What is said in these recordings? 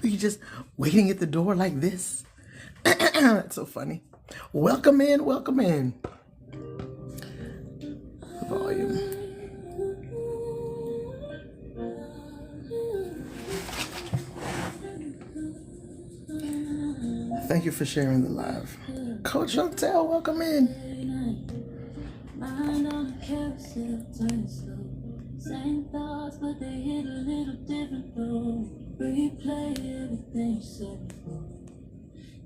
You just waiting at the door like this. That's so funny. Welcome in, welcome in. Volume. Thank you for sharing the live. Coach Shawntell, welcome in. Same thoughts, but they hit a little different though. Replay everything you said before.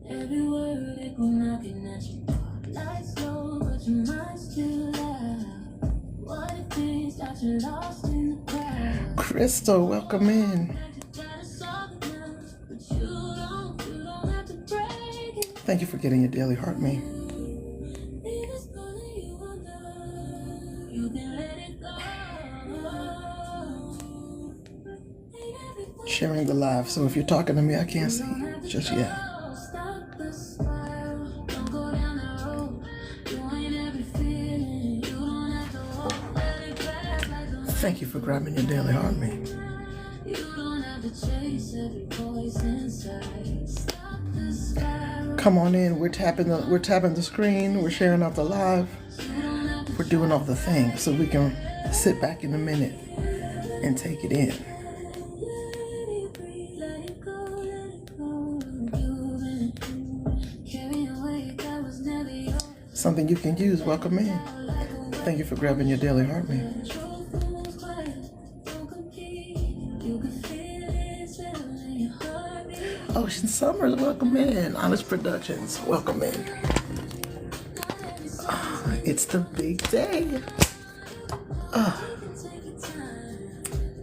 Every word they go knocking at your door. Lights low, but your mind's still loud. What if things got you lost in the crowd? Krystal, welcome in. Thank you for getting your daily heart me. Sharing the live, so if you're talking to me, I can't see just yet. Thank you for grabbing your daily heart me. Come on in. We're tapping the screen. We're sharing out the live. We're doing all the things so we can sit back in a minute and take it in. Something you can use. Welcome in. Thank you for grabbing your daily heart me. Ocean Summers, welcome in. Honest Productions, welcome in. It's the big day.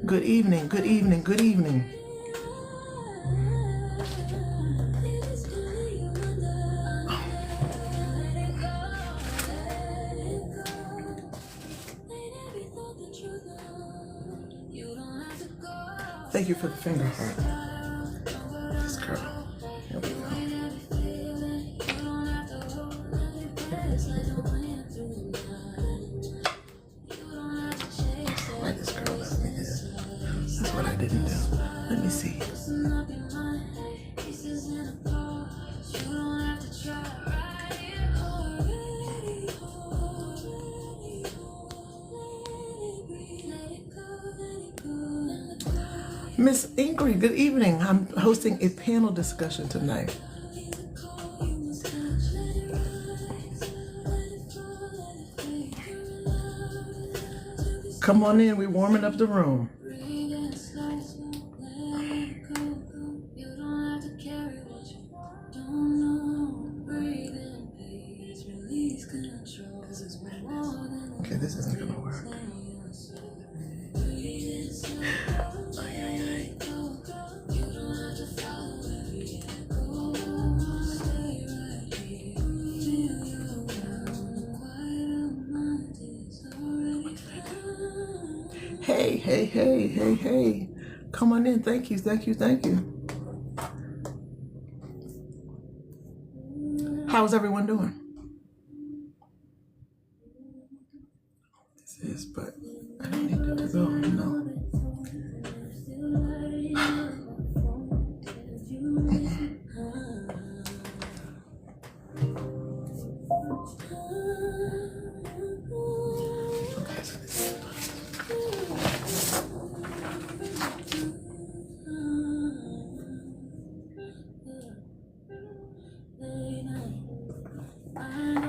Good evening, good evening, good evening. Thank you for the finger heart. This girl. Here we go. Why this girl left me this? That's what I didn't do. Let me see. Miss Ingrid, good evening. I'm hosting a panel discussion tonight. Come on in, we're warming up the room. Okay, this isn't gonna work. Hey. Come on in. Thank you. How's everyone doing? This is, but I don't need it to go. No.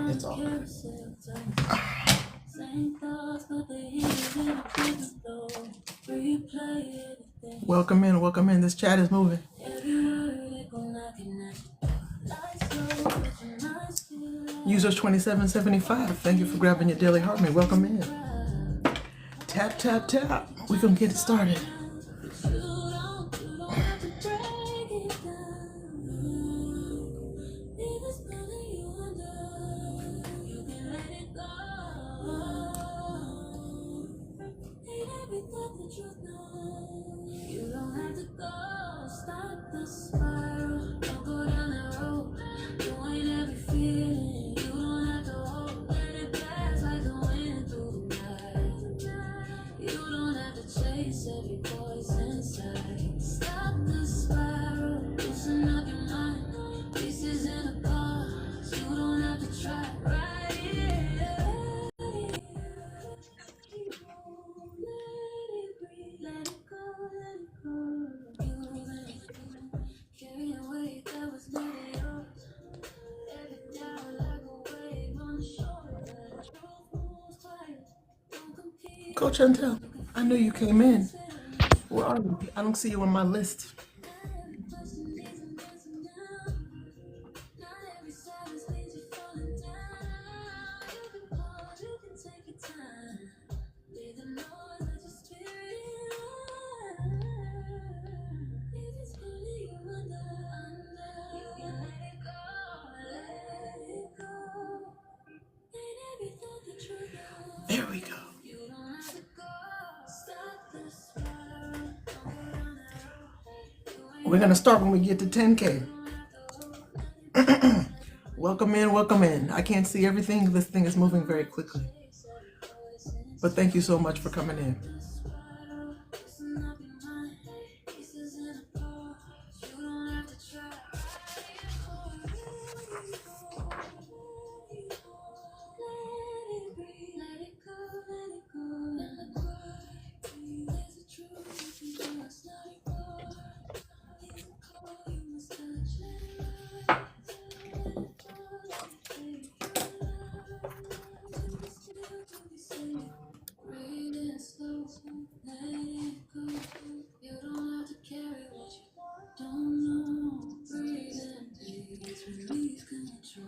It's all good. Welcome in. This chat is moving. Users 2775. Thank you for grabbing your daily heart me. Welcome in. Tap. We're gonna get it started. Every Coach Shawntell, I know you came in. Where are you? I don't see you on my list. There we go. We're gonna start when we get to 10K. Welcome in, welcome in. I can't see everything. This thing is moving very quickly. But thank you so much for coming in.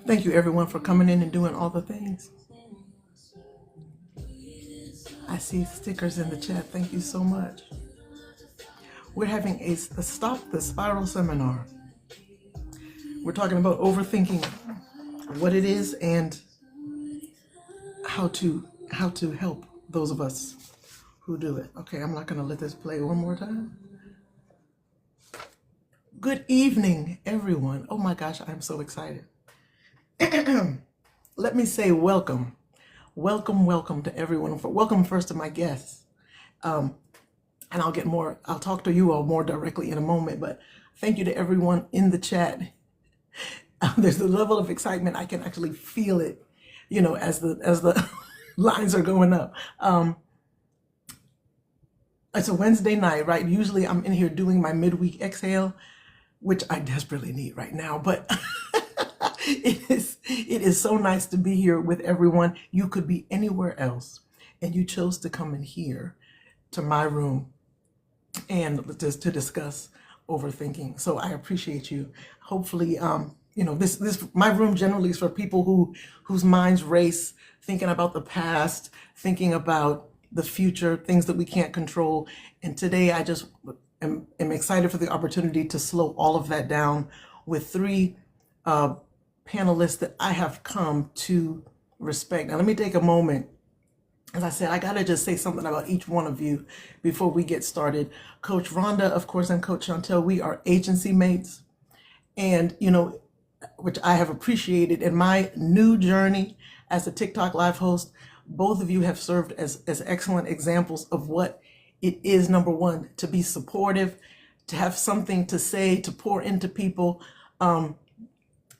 Thank you everyone for coming in and doing all the things. I see stickers in the chat. Thank you so much. We're having a Stop the Spiral seminar. We're talking about overthinking, what it is, and how to help those of us who do it. Okay, I'm not going to let this play one more time. Good evening, everyone. Oh my gosh, I'm so excited. Let me say welcome. Welcome to everyone. Welcome first to my guests. And I'll talk to you all more directly in a moment, but thank you to everyone in the chat. There's a level of excitement. I can actually feel it, as the lines are going up. It's a Wednesday night, right? Usually I'm in here doing my midweek exhale, which I desperately need right now, but it is so nice to be here with everyone. You could be anywhere else, and you chose to come in here to my room and just to discuss overthinking. So I appreciate you. Hopefully, this my room generally is for people whose minds race, thinking about the past, thinking about the future, things that we can't control. And today I just am excited for the opportunity to slow all of that down with three panelists that I have come to respect. Now let me take a moment. As I said, I gotta just say something about each one of you before we get started. Coach Rhonda, of course, and Coach Shawntell, we are agency mates. And, which I have appreciated in my new journey as a TikTok live host. Both of you have served as excellent examples of what it is, number one, to be supportive, to have something to say, to pour into people.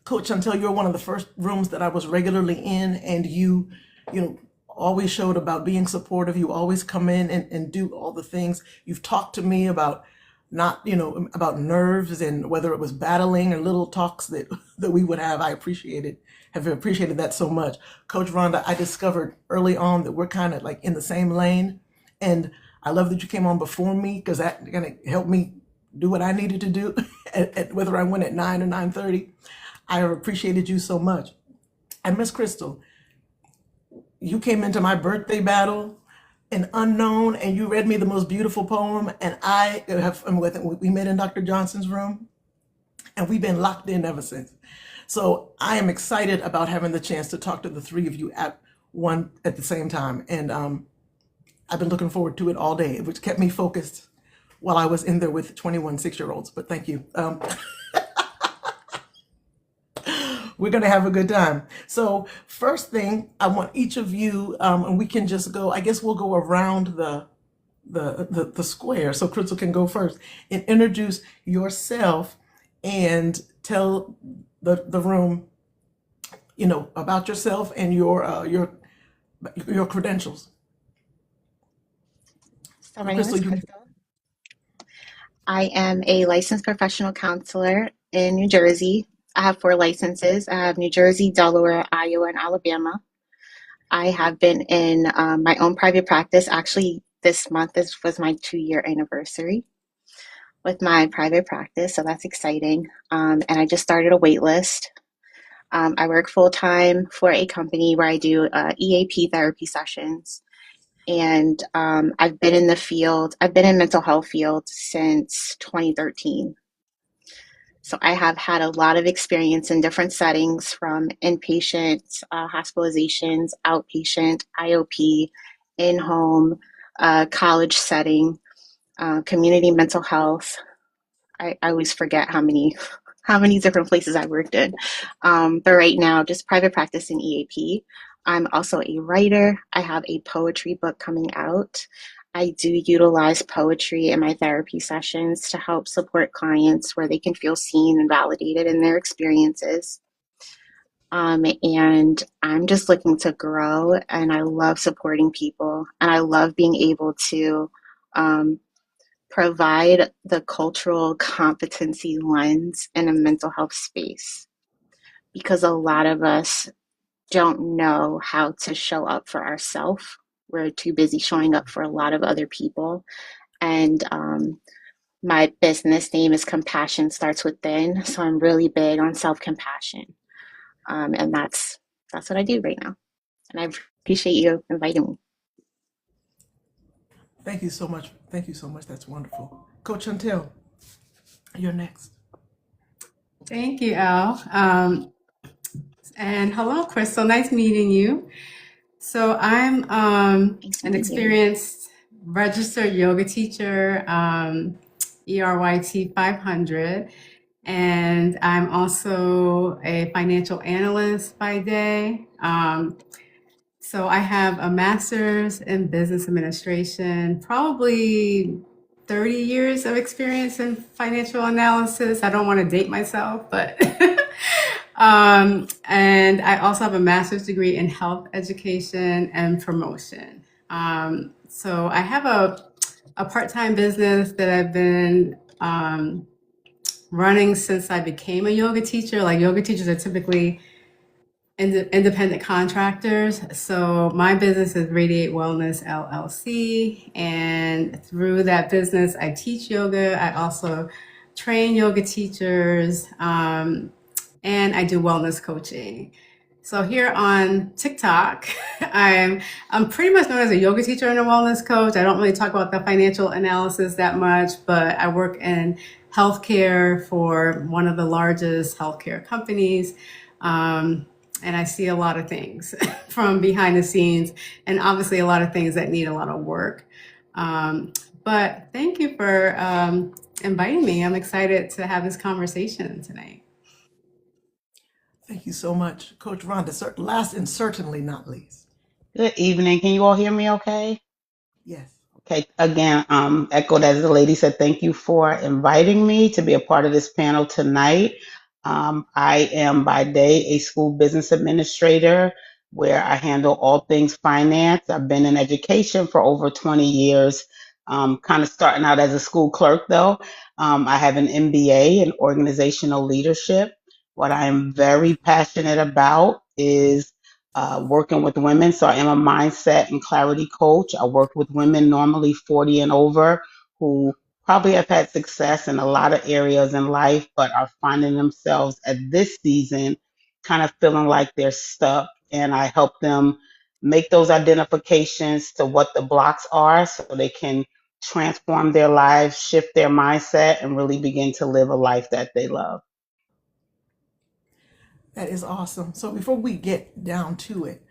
Coach Shawntell, you're one of the first rooms that I was regularly in, and you always showed about being supportive. You always come in and do all the things. You've talked to me about about nerves and whether it was battling or little talks that we would have. I have appreciated that so much. Coach Rhonda, I discovered early on that we're kind of like in the same lane. And I love that you came on before me, because that kind of helped me do what I needed to do, whether I went at 9 or 9:30. I have appreciated you so much. And Miss Krystal, you came into my birthday battle, an unknown, and you read me the most beautiful poem. And we met in Dr. Johnson's room, and we've been locked in ever since. So I am excited about having the chance to talk to the three of you at the same time. And I've been looking forward to it all day, which kept me focused while I was in there with 21 6-year-olds. But thank you. We're going to have a good time. So first thing, I want each of you, and we can just go, I guess we'll go around the square. So Krystal can go first and introduce yourself and tell the room, about yourself and your credentials. So my name is Krystal. I am a licensed professional counselor in New Jersey. I have 4 licenses. I have New Jersey, Delaware, Iowa, and Alabama. I have been in my own private practice. Actually, this month was my 2-year anniversary with my private practice, so that's exciting. And I just started a wait list. I work full time for a company where I do EAP therapy sessions. And I've been in the field, I've been in mental health field since 2013. So I have had a lot of experience in different settings from inpatient hospitalizations, outpatient, IOP, in-home, college setting, community mental health. I always forget how many different places I worked in. But right now, just private practice in EAP. I'm also a writer. I have a poetry book coming out. I do utilize poetry in my therapy sessions to help support clients where they can feel seen and validated in their experiences. And I'm just looking to grow, and I love supporting people, and I love being able to um, provide the cultural competency lens in a mental health space because a lot of us don't know how to show up for ourselves. We're too busy showing up for a lot of other people. And my business name is Compassion Starts Within. So I'm really big on self compassion. And that's what I do right now. And I appreciate you inviting me. Thank you so much. Thank you so much. That's wonderful. Coach Shawntell, you're next. Thank you, Elle. And hello, Krystal. Nice meeting you. So I'm Nice an meeting you. experienced registered yoga teacher, ERYT 500, and I'm also a financial analyst by day. So I have a master's in business administration, probably 30 years of experience in financial analysis. I don't want to date myself, but and I also have a master's degree in health education and promotion. So I have a part-time business that I've been running since I became a yoga teacher. Like yoga teachers are typically independent contractors. So my business is Radiate Wellness LLC. And through that business, I teach yoga. I also train yoga teachers. And I do wellness coaching. So here on TikTok, I'm pretty much known as a yoga teacher and a wellness coach. I don't really talk about the financial analysis that much, but I work in healthcare for one of the largest healthcare companies. And I see a lot of things from behind the scenes, and obviously a lot of things that need a lot of work. But thank you for inviting me. I'm excited to have this conversation tonight. Thank you so much. Coach Rhonda, last and certainly not least. Good evening. Can you all hear me okay? Yes. Okay, again, echoed as the lady said, thank you for inviting me to be a part of this panel tonight. I am by day a school business administrator where I handle all things finance. I've been in education for over 20 years, kind of starting out as a school clerk though. I have an MBA in organizational leadership. What I am very passionate about is working with women. So I am a mindset and clarity coach. I work with women normally 40 and over who probably have had success in a lot of areas in life, but are finding themselves at this season kind of feeling like they're stuck. And I help them make those identifications to what the blocks are so they can transform their lives, shift their mindset, and really begin to live a life that they love. That is awesome. So before we get down to it,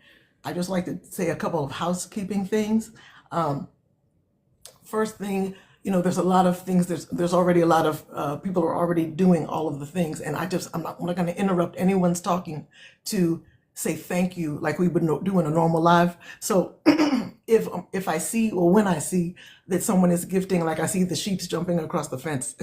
I just like to say a couple of housekeeping things. First thing, there's a lot of things. There's already a lot of people are already doing all of the things, and I'm not going to interrupt anyone's talking to say thank you like we would do in a normal live. So if I see or when I see that someone is gifting, like I see the sheeps jumping across the fence,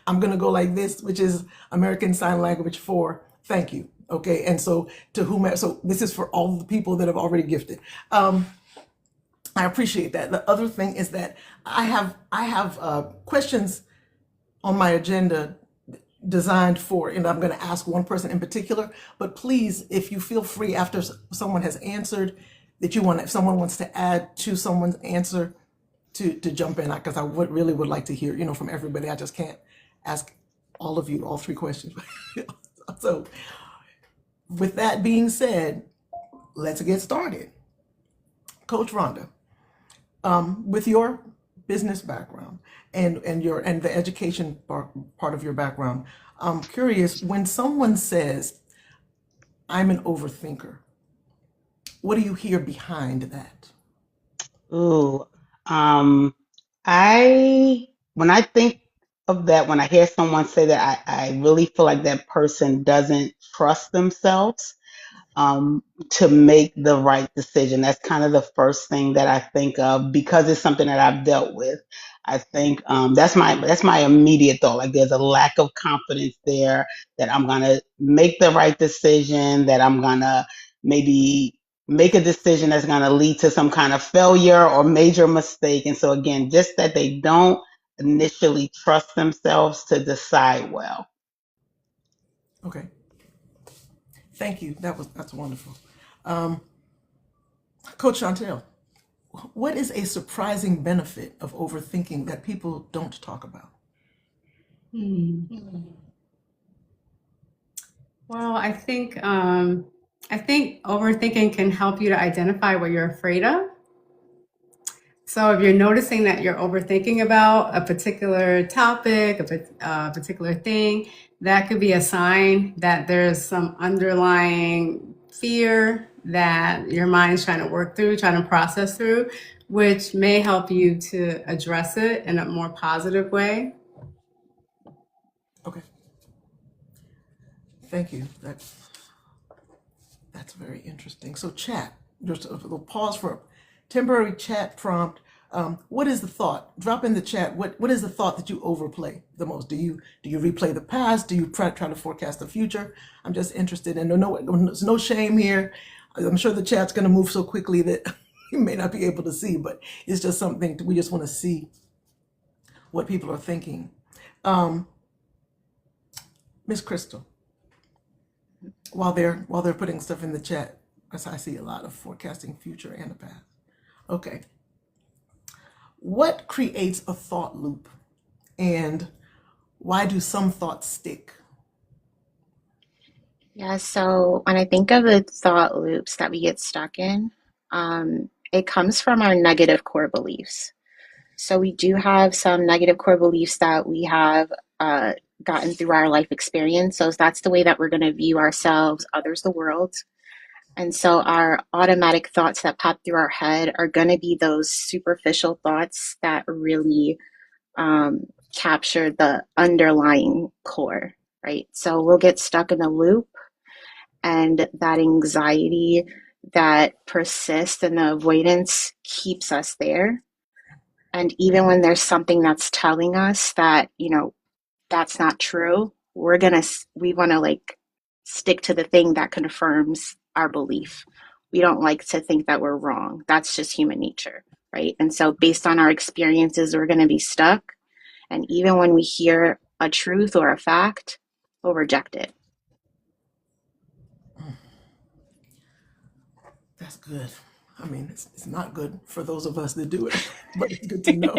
I'm gonna go like this, which is American Sign Language for thank you. Okay, and so to whomever, so this is for all the people that have already gifted. I appreciate that. The other thing is that I have questions on my agenda designed for, and I'm going to ask one person in particular, but please, if you feel free after someone has answered that you want, if someone wants to add to someone's answer, to jump in, because I really would like to hear, from everybody. I just can't ask all of you all three questions. So with that being said, let's get started. Coach Rhonda, with your business background and the education part of your background, I'm curious, when someone says, I'm an overthinker, what do you hear behind that? Ooh, when I think of that, when I hear someone say that, I really feel like that person doesn't trust themselves to make the right decision. That's kind of the first thing that I think of because it's something that I've dealt with. I think that's my immediate thought. Like there's a lack of confidence there that I'm gonna make the right decision, that I'm gonna maybe make a decision that's gonna lead to some kind of failure or major mistake. And so again, just that they don't initially trust themselves to decide well. Okay. Thank you. That's wonderful. Coach Shawntell, what is a surprising benefit of overthinking that people don't talk about? Well, I think overthinking can help you to identify what you're afraid of. So if you're noticing that you're overthinking about a particular topic, a particular thing, that could be a sign that there's some underlying fear that your mind's trying to work through, trying to process through, which may help you to address it in a more positive way. Okay. Thank you. That's very interesting. So chat, just a little pause for a temporary chat prompt. What is the thought? Drop in the chat. What is the thought that you overplay the most? Do you replay the past? Do you try to forecast the future? I'm just interested, and there's no shame here. I'm sure the chat's going to move so quickly that you may not be able to see, but it's just something we just want to see what people are thinking. Miss Krystal, while they're putting stuff in the chat, as I see a lot of forecasting future and the past. Okay. What creates a thought loop, and why do some thoughts stick? Yeah, so when I think of the thought loops that we get stuck in, it comes from our negative core beliefs. So we do have some negative core beliefs that we have gotten through our life experience. So that's the way that we're going to view ourselves, others, the world. And so our automatic thoughts that pop through our head are going to be those superficial thoughts that really capture the underlying core, right? So we'll get stuck in a loop, and that anxiety that persists and the avoidance keeps us there. And even when there's something that's telling us that, that's not true, we want to like stick to the thing that confirms our belief. We don't like to think that we're wrong. That's just human nature, right? And so based on our experiences, we're going to be stuck. And even when we hear a truth or a fact, we'll reject it. That's good. I mean, it's not good for those of us that do it, but it's good to know.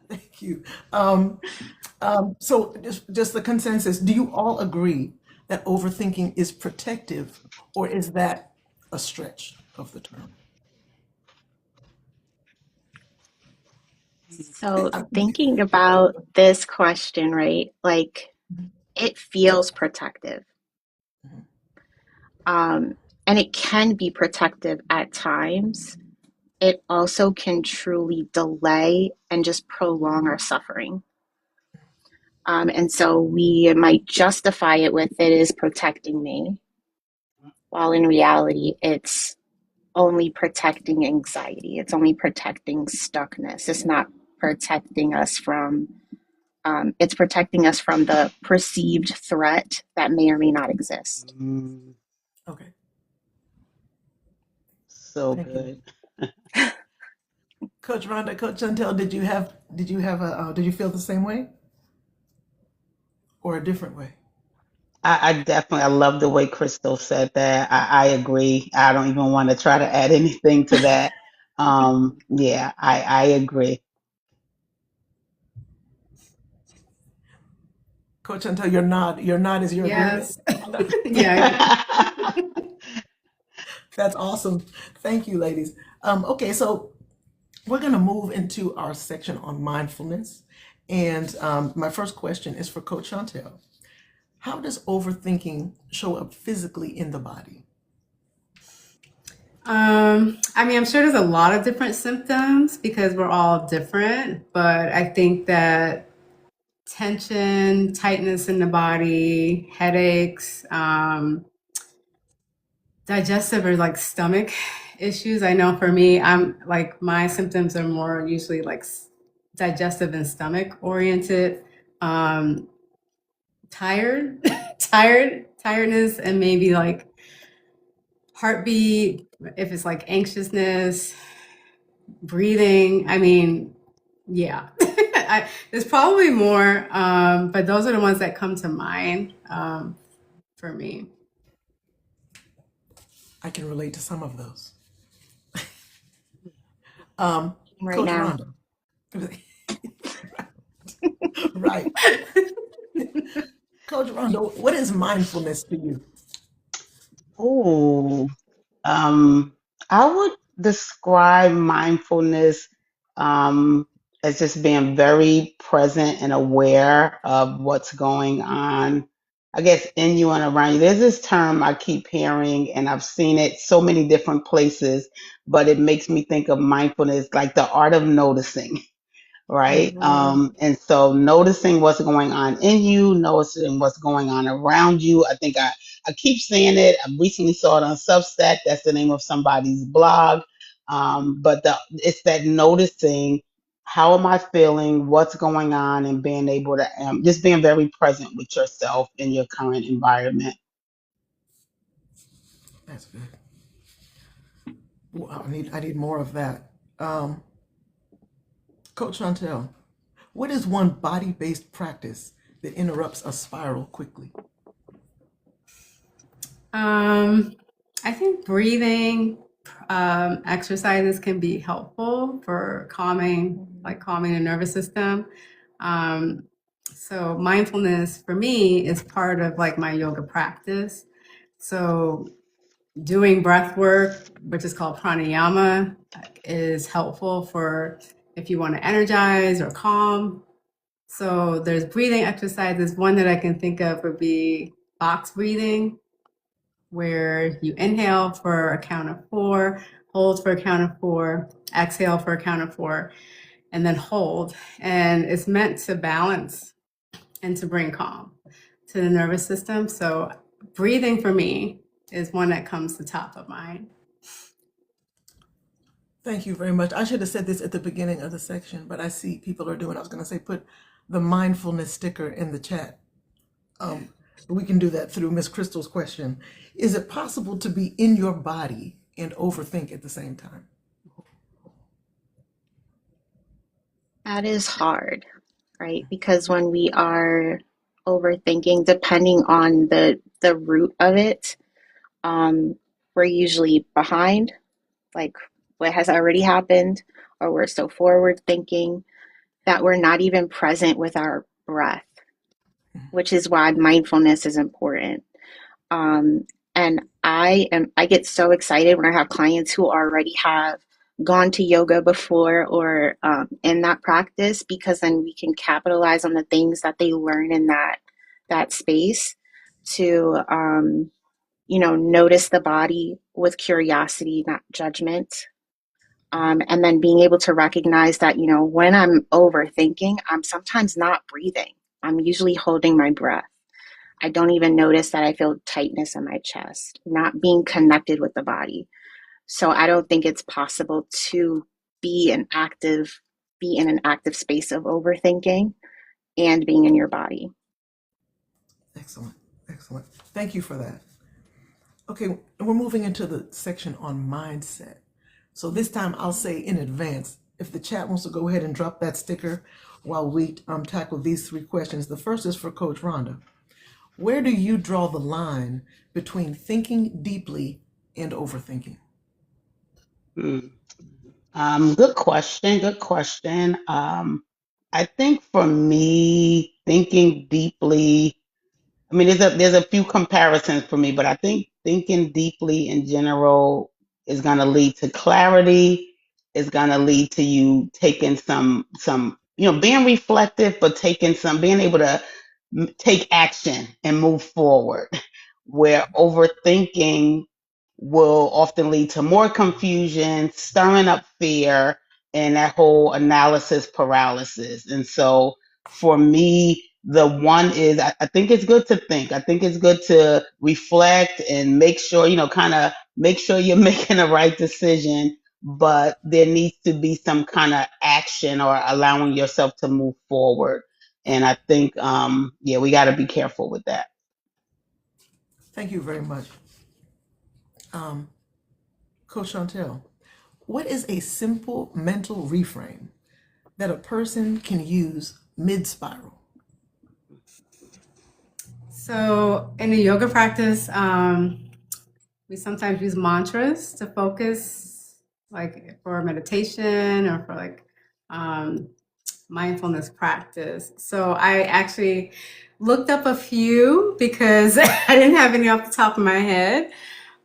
Thank you. So just the consensus, do you all agree that overthinking is protective, or is that a stretch of the term? So thinking about this question, right? Like it feels protective. And it can be protective at times. It also can truly delay and just prolong our suffering. And so we might justify it with it is protecting me, while in reality, it's only protecting anxiety. It's only protecting stuckness. It's not protecting us from, it's protecting us from the perceived threat that may or may not exist. Okay. So Thank you. good. Coach Rhonda, Coach Shawntell, did you feel the same way or a different way? I love the way Crystal said that. I agree. I don't even want to try to add anything to that. Yeah, I agree. Coach Shawntell, your nod is your agreement. Yes. Yeah. That's awesome. Thank you, ladies. Okay, so we're going to move into our section on mindfulness. And my first question is for Coach Shawntell. How does overthinking show up physically in the body? I mean, I'm sure there's a lot of different symptoms because we're all different, but I think that tension, tightness in the body, headaches, digestive or like stomach issues. I know for me, I'm like my symptoms are more usually like digestive and stomach oriented. Um, tiredness, and maybe like heartbeat, if it's like anxiousness, breathing. I mean, yeah, there's probably more, but those are the ones that come to mind for me. I can relate to some of those. Right Coach now. Rhonda. Right. Coach Rhonda, what is mindfulness to you? Oh, I would describe mindfulness um, as just being very present and aware of what's going on, I guess, in you and around you. There's this term I keep hearing, and I've seen it so many different places, but it makes me think of mindfulness like the art of noticing, right? Mhm. And so noticing what's going on in you, noticing what's going on around you. I keep saying it. I recently saw it on Substack. That's the name of somebody's blog. But it's that noticing, how am I feeling, what's going on, and being able to just being very present with yourself in your current environment. That's good. Well, I need more of that. Um, Coach Chantel, what is one body-based practice that interrupts a spiral quickly? I think breathing exercises can be helpful for calming the nervous system. Um, so mindfulness for me is part of like my yoga practice. So doing breath work, which is called pranayama, is helpful for if you want to energize or calm. So there's breathing exercises. One that I can think of would be box breathing, where you inhale for a count of 4, hold for a count of 4, exhale for a count of 4, and then hold. And it's meant to balance and to bring calm to the nervous system. So breathing for me is one that comes to top of mind. Thank you very much. I should have said this at the beginning of the section, but I see people are doing. I was going to say put the mindfulness sticker in the chat. But we can do that through Miss Crystal's question. Is it possible to be in your body and overthink at the same time? That is hard, right? Because when we are overthinking, depending on the root of it, um, we're usually behind, like what has already happened, or we're so forward thinking that we're not even present with our breath, which is why mindfulness is important. Um, and I get so excited when I have clients who already have gone to yoga before or in that practice, because then we can capitalize on the things that they learn in that space to notice the body with curiosity, not judgment. And then being able to recognize that, when I'm overthinking, I'm sometimes not breathing. I'm usually holding my breath. I don't even notice that I feel tightness in my chest, not being connected with the body. So I don't think it's possible to be be in an active space of overthinking and being in your body. Excellent. Excellent. Thank you for that. Okay, we're moving into the section on mindset. So this time I'll say in advance, if the chat wants to go ahead and drop that sticker while we tackle these three questions. The first is for Coach Rhonda. Where do you draw the line between thinking deeply and overthinking? Good question. Good question. I think for me, thinking deeply, I mean, there's a few comparisons for me, but I think thinking deeply in general is going to lead to clarity. Is going to lead to you taking some being reflective, but being able to take action and move forward. Where overthinking will often lead to more confusion, stirring up fear, and that whole analysis paralysis. And so for me, the one is I think it's good to think. I think it's good to reflect and make sure, kind of make sure you're making the right decision, but there needs to be some kind of action or allowing yourself to move forward. And I think, yeah, we got to be careful with that. Thank you very much. Coach Shawntell, what is a simple mental reframe that a person can use mid-spiral? So in a yoga practice, we sometimes use mantras to focus, like for meditation or for like mindfulness practice. So I actually looked up a few because I didn't have any off the top of my head.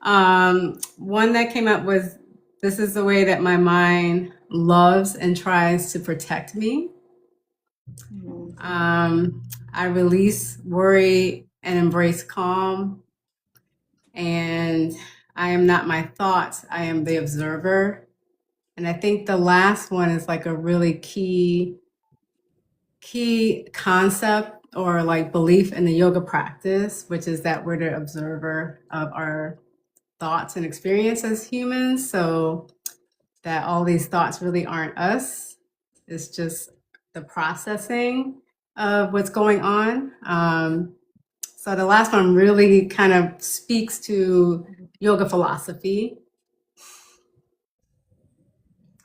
One that came up was, this is the way that my mind loves and tries to protect me. I release worry and embrace calm. And I am not my thoughts, I am the observer. And I think the last one is like a really key concept or like belief in the yoga practice, which is that we're the observer of our thoughts and experience as humans. So that all these thoughts really aren't us. It's just the processing of what's going on. So the last one really kind of speaks to yoga philosophy.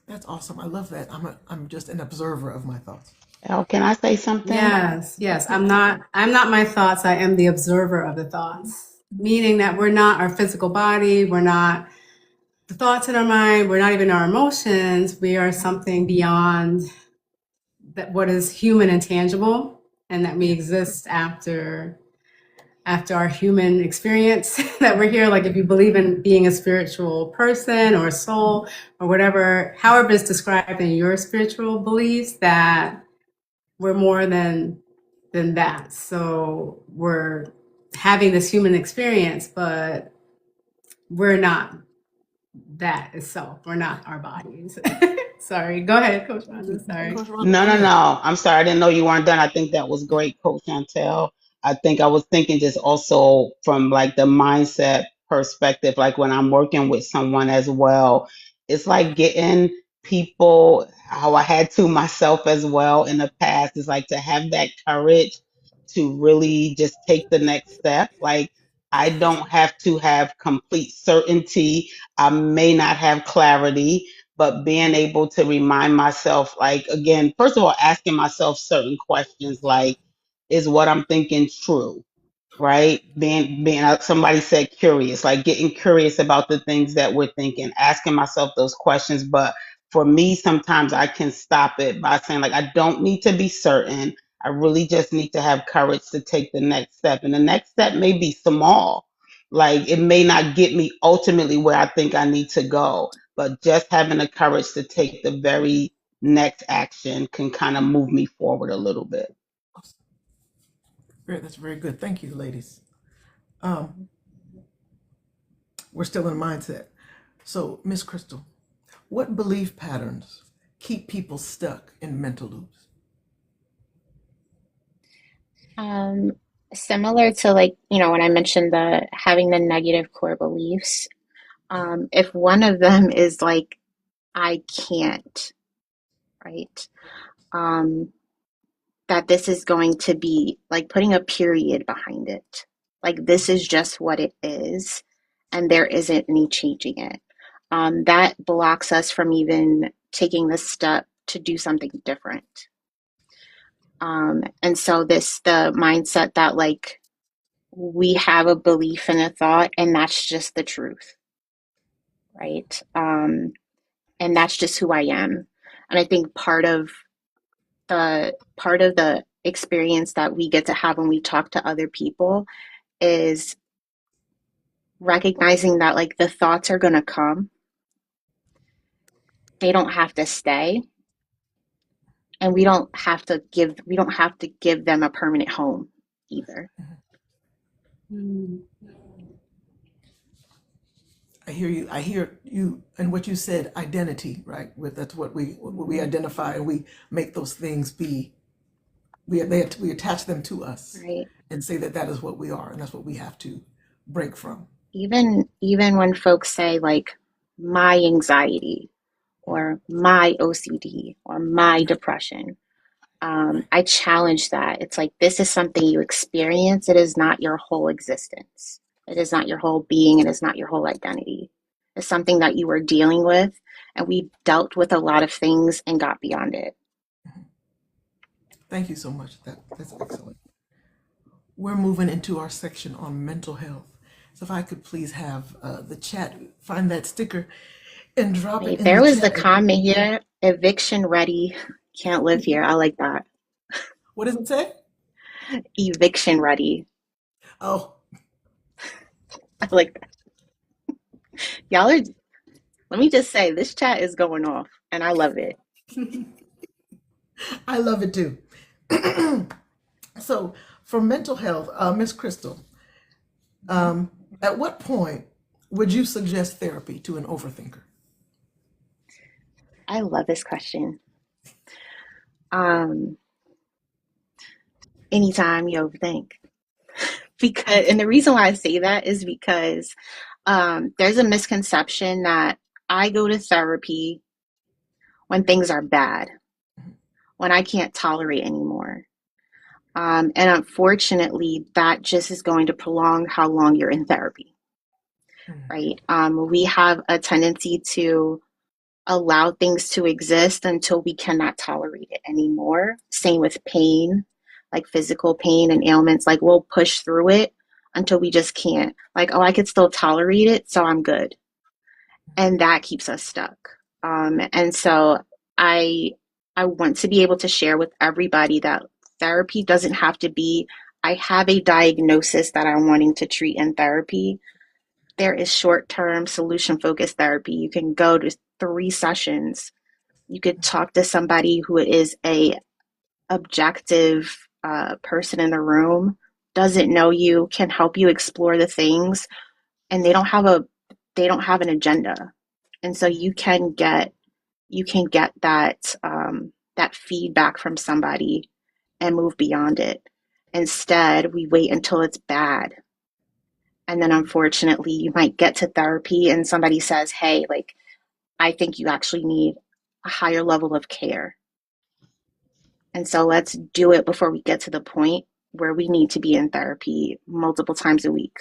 That's awesome. I love that. I'm just an observer of my thoughts. Elle, can I say something? Yes. I'm not my thoughts. I am the observer of the thoughts. Meaning that we're not our physical body. We're not the thoughts in our mind. We're not even our emotions. We are something beyond that, what is human and tangible, and that we exist after our human experience, that we're here. Like if you believe in being a spiritual person or a soul or whatever, however it's described in your spiritual beliefs, that we're more than that. So we're having this human experience, but we're not that itself. We're not our bodies. Sorry, go ahead, Coach Rhonda. Sorry. Coach Rhonda, No, go no, ahead. no. I'm sorry. I didn't know you weren't done. I think that was great, Coach Shawntell. I think I was thinking just also from like the mindset perspective, like when I'm working with someone as well, it's like getting people, how I had to myself as well in the past, is like to have that courage to really just take the next step. Like I don't have to have complete certainty. I may not have clarity, but being able to remind myself, like, again, first of all, asking myself certain questions like, is what I'm thinking true? Right? Somebody said curious, like getting curious about the things that we're thinking, asking myself those questions. But for me, sometimes I can stop it by saying, like, I don't need to be certain. I really just need to have courage to take the next step. And the next step may be small. Like it may not get me ultimately where I think I need to go, but just having the courage to take the very next action can kind of move me forward a little bit. Great, that's very good. Thank you, ladies. We're still in mindset. So, Miss Krystal, what belief patterns keep people stuck in mental loops? Similar to like, when I mentioned the having the negative core beliefs, if one of them is like, I can't, right? That this is going to be like putting a period behind it. Like this is just what it is, and there isn't any changing it. That blocks us from even taking the step to do something different. And so the mindset that like we have a belief and a thought, and that's just the truth, right? And that's just who I am. And I think part of the experience that we get to have when we talk to other people is recognizing that like the thoughts are going to come. They don't have to stay, and we don't have to give them a permanent home either. I hear you, and what you said, identity, right? That's what we identify, and we make those things be. We attach them to us, Right. and say that is what we are, and that's what we have to break from. Even when folks say like my anxiety or my OCD or my depression, I challenge that. It's like, this is something you experience. It is not your whole existence. It is not your whole being. It is not your whole identity. It's something that you were dealing with, and we dealt with a lot of things and got beyond it. Thank you so much. That's excellent. We're moving into our section on mental health. So if I could please have the chat, find that sticker and drop it Wait, in there the was the chat. comment here, eviction ready, can't live here. I like that. What does it say? Eviction ready. Oh, I like that. Y'all are, let me just say, this chat is going off, and I love it. I love it too. So for mental health, Miss Krystal, at what point would you suggest therapy to an overthinker? I love this question. Um, Anytime you overthink. And the reason why I say that is because there's a misconception that I go to therapy when things are bad, when I can't tolerate anymore. And unfortunately, that just is going to prolong how long you're in therapy, right? We have a tendency to allow things to exist until we cannot tolerate it anymore. Same with pain, like physical pain and ailments. Like, we'll push through it until we just can't. Like, oh, I could still tolerate it, so I'm good. And that keeps us stuck. And so I want to be able to share with everybody that therapy doesn't have to be, I have a diagnosis that I'm wanting to treat in therapy. There is short-term solution-focused therapy. You can go to 3 sessions. You could talk to somebody who is a objective person in the room, doesn't know you, can help you explore the things, and they don't have an agenda. And so you can get that feedback from somebody and move beyond it. Instead, we wait until it's bad. And then unfortunately, you might get to therapy and somebody says, hey, like, I think you actually need a higher level of care. And so let's do it before we get to the point where we need to be in therapy multiple times a week,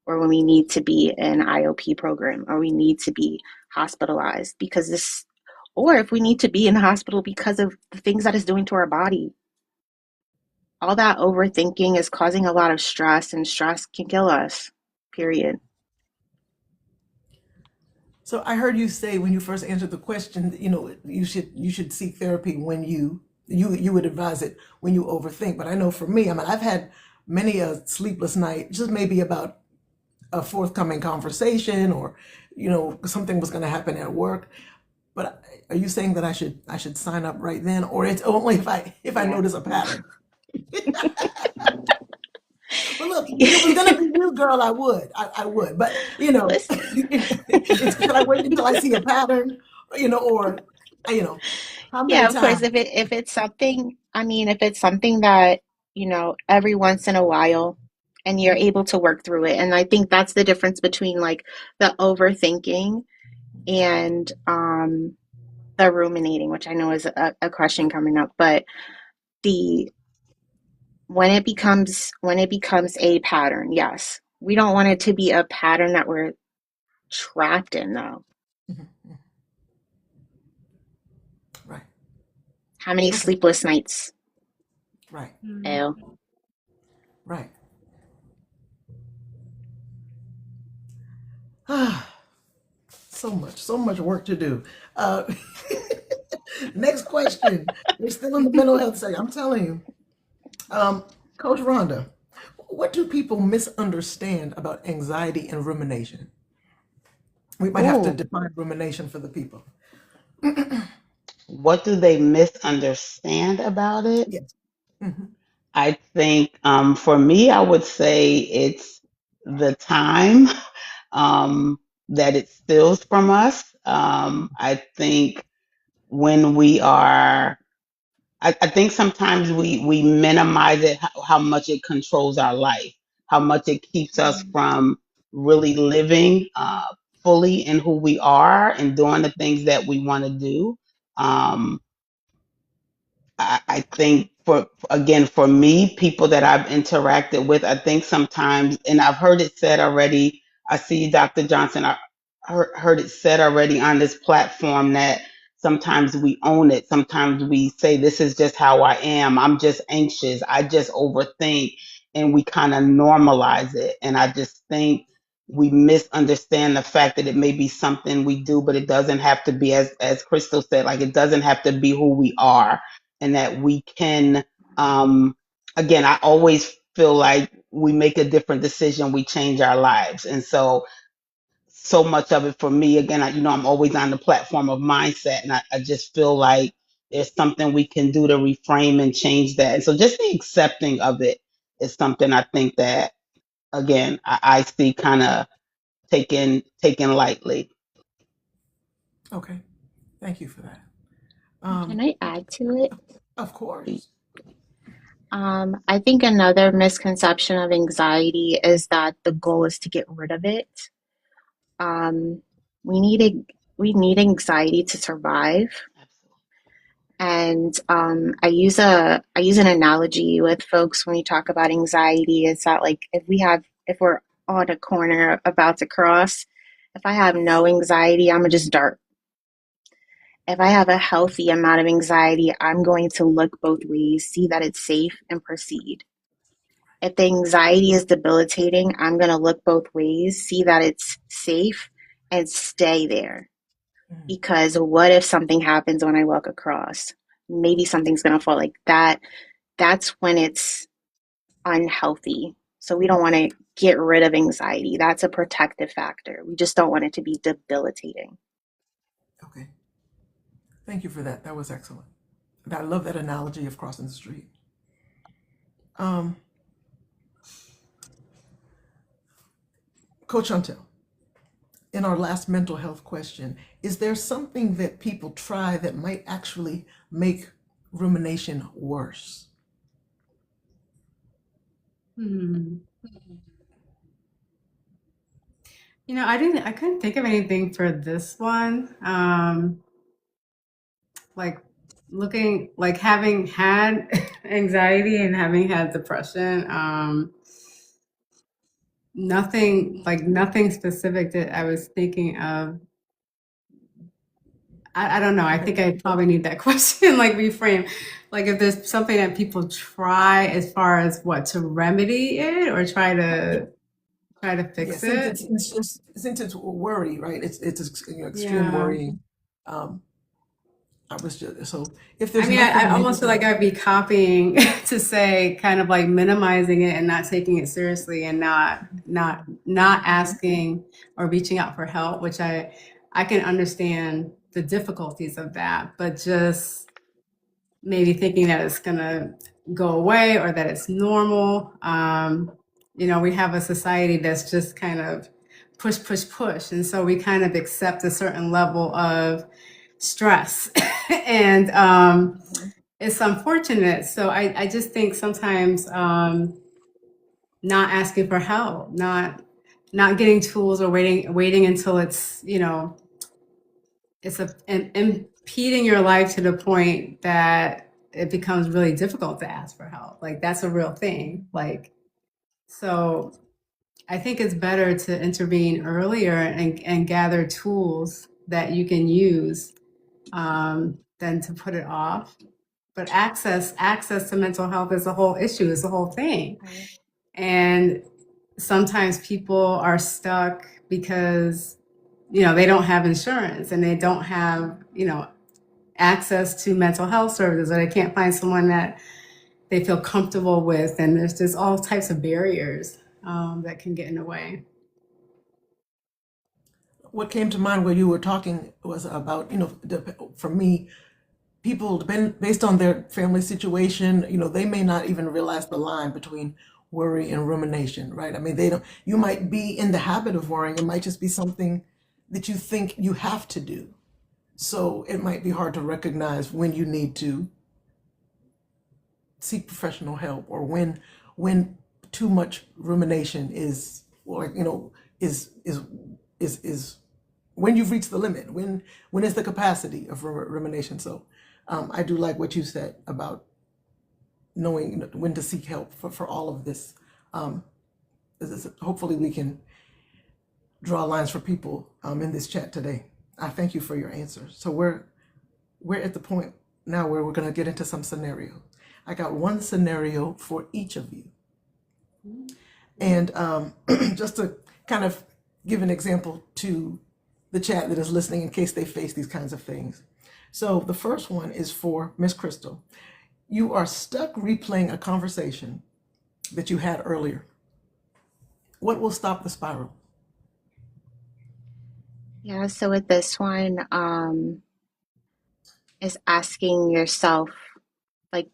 or when we need to be in an IOP program, or we need to be hospitalized or if we need to be in the hospital because of the things that it's doing to our body. All that overthinking is causing a lot of stress, and stress can kill us, period. So I heard you say when you first answered the question, you should seek therapy when you would advise it when you overthink. But I know for me, I mean, I've had many a sleepless night, just maybe about a forthcoming conversation, or something was going to happen at work. But are you saying that I should sign up right then, or it's only if I Yeah. notice a pattern? Well, look, if it was gonna be you, girl, I would. But Listen, it's should I wait until I see a pattern, or how many yeah, of course, times? if it's something, I mean, if it's something that, every once in a while and you're able to work through it. And I think that's the difference between like the overthinking and the ruminating, which I know is a question coming up. But the when it becomes a pattern, yes. We don't want it to be a pattern that we're trapped in, though. How many Okay. sleepless nights? Right. Ew. Right. Ah, so much work to do. Uh, next question. We're still in the mental health section. I'm telling you. Um, Coach Rhonda, what do people misunderstand about anxiety and rumination? We might have to Ooh. define rumination for the people. What do they misunderstand about it? Yes. Hmm. I think for me, I would say it's the time that it steals from us. I think when we are, I think sometimes we minimize it, how much it controls our life, how much it keeps us from really living fully in who we are and doing the things that we want to do. Um, I think for me, people that I've interacted with, I think sometimes, and I've heard it said already. I see Dr. Johnson. I heard it said already on this platform that sometimes we own it. Sometimes we say, "This is just how I am. I'm just anxious. I just overthink," and we kind of normalize it. And I just think we misunderstand the fact that it may be something we do, but it doesn't have to be, as Krystal said, like it doesn't have to be who we are, and that we can again, I always feel like we make a different decision, we change our lives. And so much of it for me, again, I'm always on the platform of mindset, and I just feel like there's something we can do to reframe and change that. And so just the accepting of it is something I think that, again, I see kind of taken lightly. Okay. Thank you for that. Can Um, I add to it? of course. I think another misconception of anxiety is that the goal is to get rid of it. Um, we need we need anxiety to survive. And I use an analogy with folks when we talk about anxiety. It's that like if we're on a corner about to cross, if I have no anxiety, I'm gonna just dart. If I have a healthy amount of anxiety, I'm going to look both ways, see that it's safe, and proceed. If the anxiety is debilitating, I'm going to look both ways, see that it's safe, and stay there. Mhm. Because what if something happens when I walk across? Maybe something's going to fall like that. That's when it's unhealthy. So we don't want to get rid of anxiety. That's a protective factor. We just don't want it to be debilitating. Okay. Thank you for that. That was excellent. I love that analogy of crossing the street. Um, Coach Shawntell, in our last mental health question, is there something that people try that might actually make rumination worse? Hmm. I couldn't think of anything for this one. Like having had anxiety and having had depression, nothing specific that I was thinking of. I don't know. I Okay. think I probably need that question like reframe. Like if there's something that people try as far as what to remedy it or Yeah. try to Yeah. fix it. Since it's worry, right? It's extreme Yeah. worrying. Um, I was just so if I there's mean, I nothing maybe almost feel that like I'd be copying to say kind of like minimizing it and not taking it seriously and not asking or reaching out for help, which I can understand the difficulties of that, but just maybe thinking that it's gonna go away or that it's normal. We have a society that's just kind of push, push, push, and so we kind of accept a certain level of stress, and it's unfortunate. So I just think sometimes not asking for help, not getting tools or waiting until impeding your life to the point that it becomes really difficult to ask for help. Like that's a real thing. So I think it's better to intervene earlier and gather tools that you can use than to put it off. But access to mental health is the whole issue, is the whole thing. Right. And sometimes people are stuck because, they don't have insurance and they don't have, access to mental health services, or they can't find someone that they feel comfortable with. And there's just all types of barriers that can get in the way. What came to mind when you were talking was about, for me, people depend based on their family situation, they may not even realize the line between worry and rumination, right? I mean, they don't, you might be in the habit of worrying. It might just be something that you think you have to do. So it might be hard to recognize when you need to seek professional help, or when too much rumination is, or is when you've reached the limit, when is the capacity of rumination. So I do like what you said about knowing, when to seek help for all of this. Hopefully we can draw lines for people in this chat today. I thank you for your answers. So we're at the point now where we're going to get into some scenarios. I got one scenario for each of you. And just to kind of give an example to the chat that is listening in case they face these kinds of things. So the first one is for Miss Krystal. You are stuck replaying a conversation that you had earlier. What will stop the spiral? Yeah, so with this one, is asking yourself, I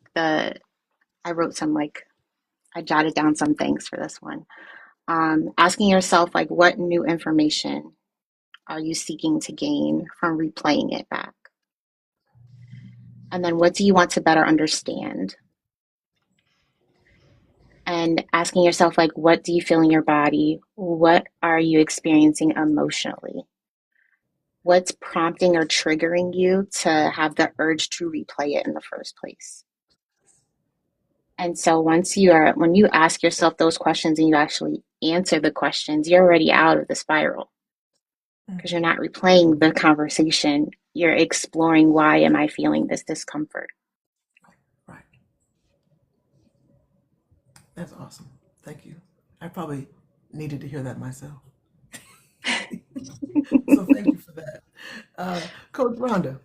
wrote some, I jotted down some things for this one. Asking yourself, what new information are you seeking to gain from replaying it back? And then what do you want to better understand? And asking yourself, what do you feel in your body? What are you experiencing emotionally? What's prompting or triggering you to have the urge to replay it in the first place? And so when you ask yourself those questions and you actually answer the questions, you're already out of the spiral, because you're not replaying the conversation. You're exploring, why am I feeling this discomfort? Right. That's awesome. Thank you. I probably needed to hear that myself. So thank you for that. Coach Rhonda,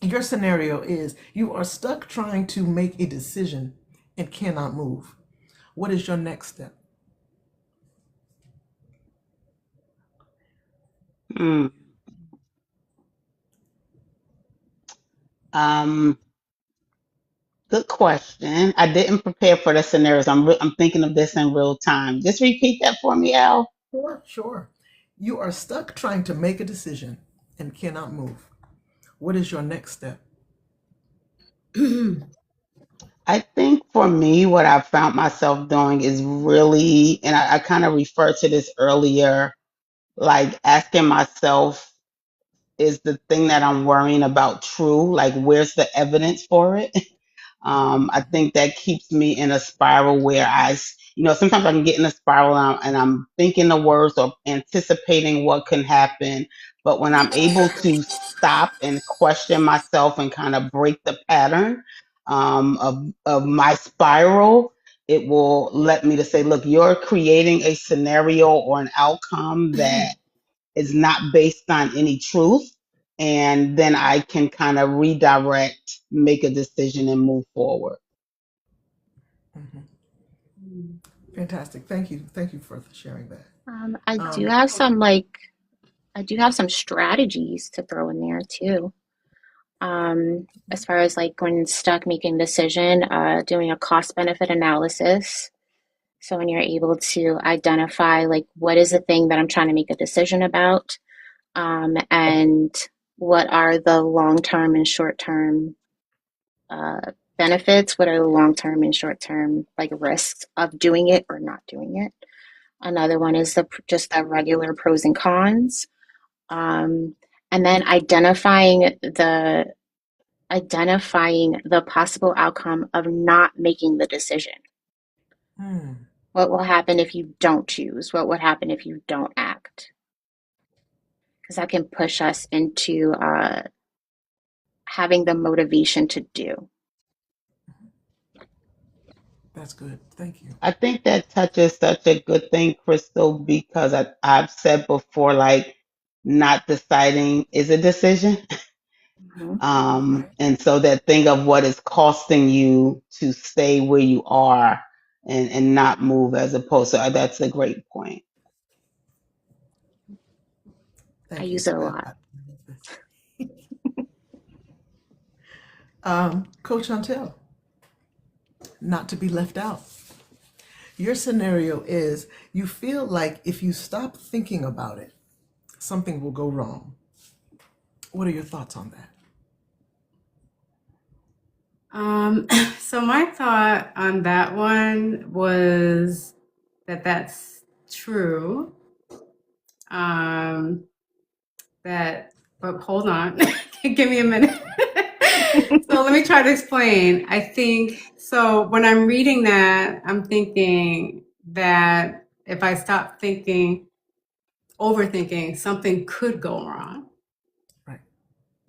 your scenario is you are stuck trying to make a decision and cannot move. What is your next step? Hmm. Um, Good question. I didn't prepare for the scenarios. I'm thinking of this in real time. Just repeat that for me, Elle. Sure, sure. You are stuck trying to make a decision and cannot move. What is your next step? I think for me, what I've found myself doing is really, and I kind of referred to this earlier, like asking myself, is the thing that I'm worrying about true? Like, where's the evidence for it? I think that keeps me in a spiral where sometimes I can get in a spiral and I'm thinking the worst or anticipating what can happen. But when I'm able to stop and question myself and kind of break the pattern of my spiral, it will let me to say, look, you're creating a scenario or an outcome that is not based on any truth. And then I can kind of redirect, make a decision, and move forward. Mhm. Fantastic. Thank you. Thank you for sharing that. I do have some strategies to throw in there too. As far as when stuck making a decision, doing a cost benefit analysis. So when you're able to identify what is the thing that I'm trying to make a decision about, and what are the long-term and short-term benefits, what are the long-term and short-term risks of doing it or not doing it. Another one is just the regular pros and cons, and then identifying the possible outcome of not making the decision. Hmm. What will happen if you don't choose? What would happen if you don't act? Because that can push us into having the motivation to do. That's good. Thank you. I think that touches such a good thing, Crystal, because I've said before, like not deciding is a decision. Mhm. Right. And so that thing of what is costing you to stay where you are and not move as opposed to that's a great point. I Thank you. use it a lot. I love this. Coach Shawntell, not to be left out. Your scenario is you feel like if you stop thinking about it, something will go wrong. What are your thoughts on that? So my thought on that one was that that's true. That, but hold on, give me a minute. So let me try to explain. I think, so when I'm reading that, I'm thinking that if I stop thinking, overthinking, something could go wrong. Right.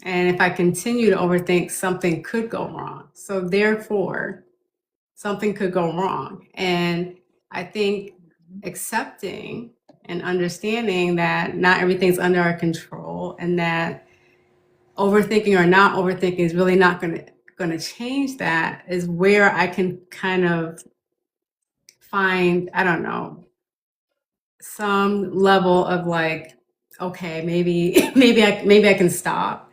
And if I continue to overthink, something could go wrong. So therefore, something could go wrong. And I think accepting and understanding that not everything's under our control and that overthinking or not overthinking is really not going to change that is where I can kind of find, I don't know, some level of like, okay, maybe maybe I can stop.